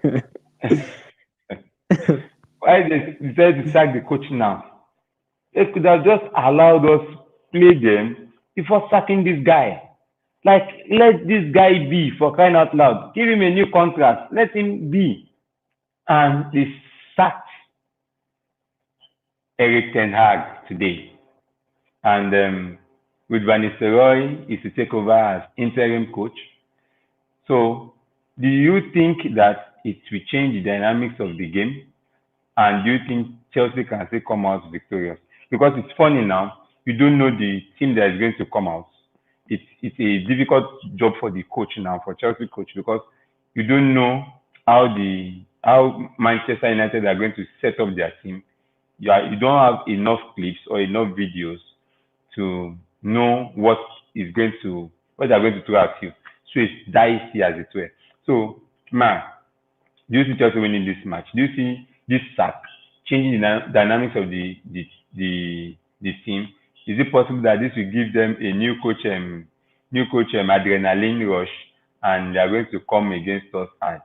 S1: Why they decided to sack the coach now? They could have just allowed us play them before sacking this guy. Like, let this guy be, for crying out loud. Give him a new contract. Let him be. And they sacked Eric Ten Hag today. And with Van Nistelrooy is to take over as interim coach. So, do you think that it will change the dynamics of the game? And do you think Chelsea can still come out victorious? Because it's funny now, you don't know the team that is going to come out. It's a difficult job for the coach now, for Chelsea coach, because you don't know how Manchester United are going to set up their team. You don't have enough clips or enough videos to know what they're going to throw at you. So it's dicey as it were. So, man, do you see Chelsea winning this match? Do you see this sack changing the dynamics of the team? Is it possible that this will give them a new coach adrenaline rush, and they are going to come against us hard?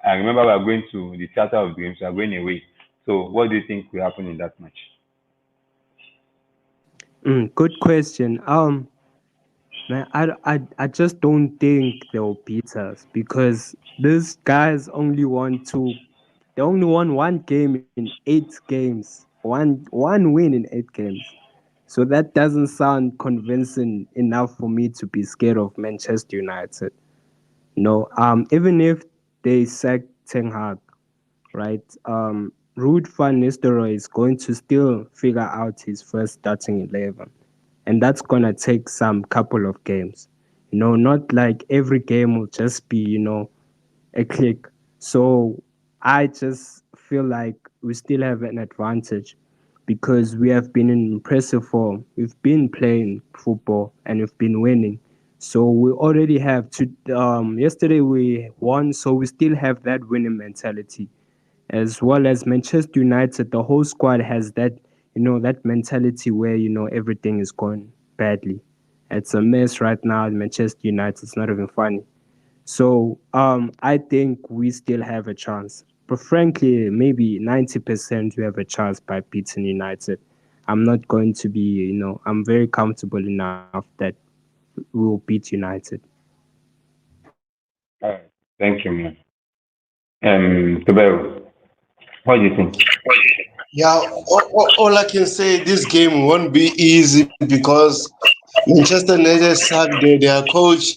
S1: I remember we are going to the Theatre of Dreams. We are going away. So, what do you think will happen in that match?
S2: Good question. Man, I just don't think they'll beat us because these guys only won two. They only won one game in 8 games. One win in 8 games. So that doesn't sound convincing enough for me to be scared of Manchester United. No, even if they sack Ten Hag, right? Ruud van Nistelrooy is going to still figure out his first starting 11, and that's gonna take some couple of games. Not like every game will just be a click. So I just feel like we still have an advantage because we have been in impressive form. We've been playing football and we've been winning. So we already have to. Yesterday we won, so we still have that winning mentality, as well as Manchester United. The whole squad has that mentality where everything is going badly. It's a mess right now at Manchester United. It's not even funny. So I think we still have a chance. But frankly, maybe 90% we have a chance by beating United. I'm not going to be, I'm very comfortable enough that we will beat United.
S1: All right. Thank you, man. Tobero, what do you think?
S3: Yeah, all I can say, this game won't be easy because Manchester United sacked their coach.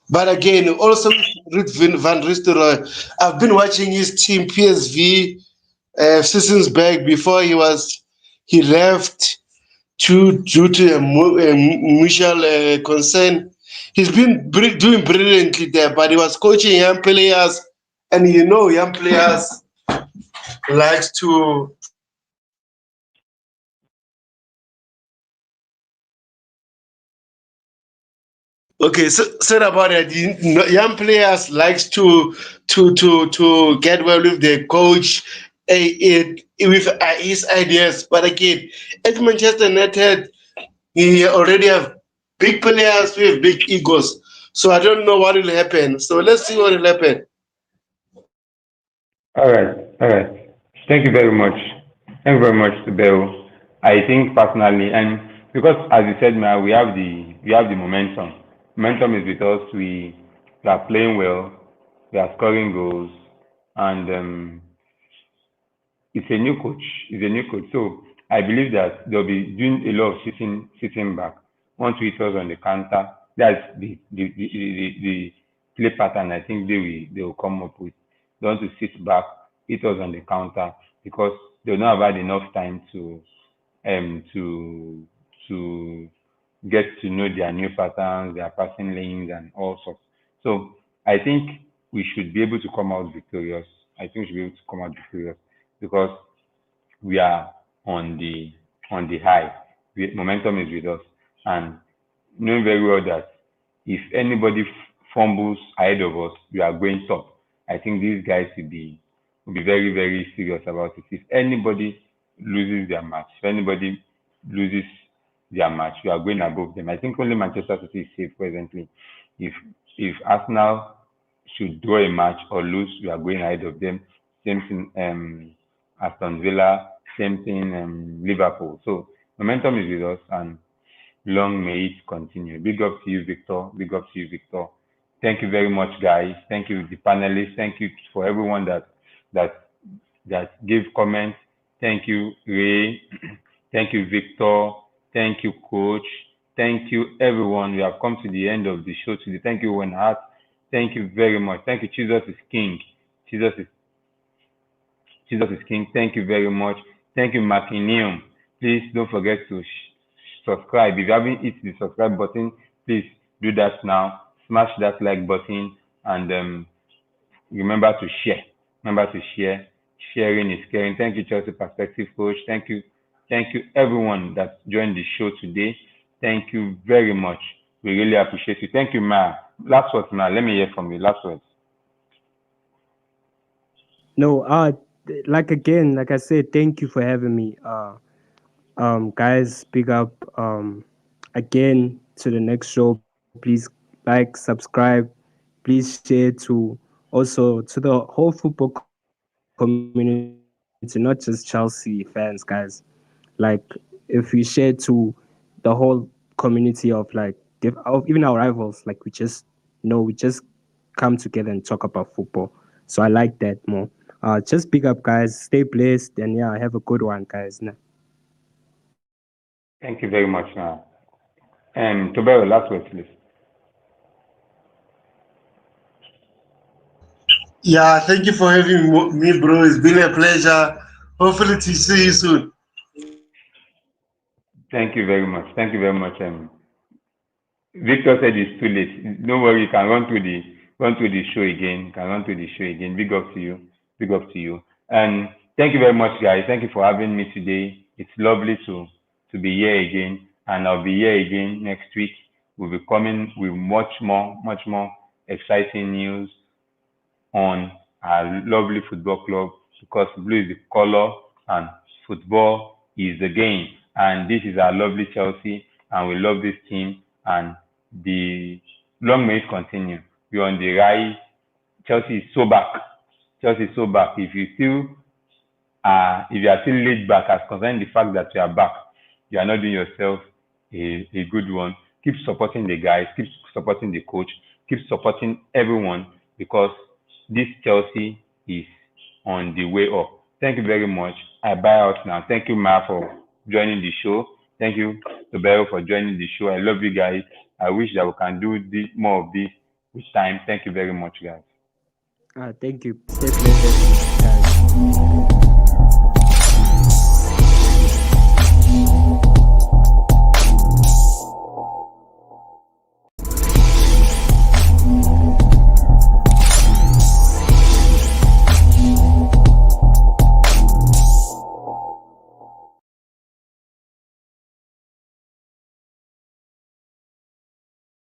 S3: But again, also with Van Nistelrooy, I've been watching his team PSV seasons back before he left due to a mutual concern. He's been doing brilliantly there, but he was coaching young players, and young players likes Okay, so said about it, young players likes to get well with their coach, with his ideas. But again, at Manchester United, he already have big players with big egos. So I don't know what will happen. So let's see what will happen.
S1: All right, all right. Thank you very much. Thank you very much, Tobero. I think personally, and because as you said, man, we have the momentum. Momentum is with us. We are playing well. We are scoring goals, and it's a new coach. It's a new coach. So I believe that they'll be doing a lot of sitting back. Want to hit us on the counter. That's the play pattern I think they will come up with. They want to sit back, hit us on the counter because they'll not have had enough time to to get to know their new patterns, their passing lanes, and all sorts. So I think we should be able to come out victorious. I think we should be able to come out victorious because we are on the high. Momentum is with us, and knowing very well that if anybody fumbles ahead of us, we are going top. I think these guys be very, very serious about it. If anybody loses their match, if anybody loses their match, you are going above them. I think only Manchester City is safe presently. If if Arsenal should draw a match or lose, we are going ahead of them. Same thing, Aston Villa, same thing, Liverpool. So momentum is with us, and long may it continue. Big up to you, Victor. Big up to you, Victor. Thank you very much, guys. Thank you, the panelists. Thank you for everyone that that gave comments. Thank you, Ray. Thank you, Victor. Thank you, Coach. Thank you, everyone. We have come to the end of the show today. Thank you, Wenhart. Thank you very much. Thank you, Jesus is King. Jesus is Jesus is King. Thank you very much. Thank you, Makinium. Please don't forget to subscribe. If you haven't hit the subscribe button, please do that now. Smash that like button, and remember to share. Remember to share. Sharing is caring. Thank you, Chelsea Perspective Coach. Thank you, everyone that joined the show today. Thank you very much. We really appreciate you. Thank you, Ma. Last words, Ma. Let me hear from you. Last words.
S2: No, like I said, thank you for having me. Guys, big up again to the next show. Please like, subscribe, please share to also to the whole football community, not just Chelsea fans, guys. Like if we share to the whole community of even our rivals, like we just come together and talk about football. So I like that more. Just big up, guys. Stay blessed, and yeah, have a good one, guys. Nah.
S1: Thank you very much, Ma. Tobero, last words, please.
S3: Yeah, thank you for having me, bro. It's been a pleasure. Hopefully to see you soon.
S1: Thank you very much. Thank you very much. Victor said it's too late. Don't worry, you can run through the show again. You can run through the show again. Big up to you. Big up to you. And thank you very much, guys. Thank you for having me today. It's lovely to be here again. And I'll be here again next week. We'll be coming with much more exciting news on our lovely football club, because blue is the color and football is the game. And this is our lovely Chelsea, and we love this team, and the long may it continue. We're on the rise. Chelsea is so back. Chelsea is so back. If you are still laid back as concerning the fact that you are back, you are not doing yourself a good one. Keep supporting the guys, keep supporting the coach, keep supporting everyone, because this Chelsea is on the way up. Thank you very much. I buy out now. Thank you, Ma, for joining the show. Thank you, Tobero, for joining the show. I love you guys. I wish that we can do more of this with time. Thank you very much, guys.
S2: Thank you. Stay blessed, guys.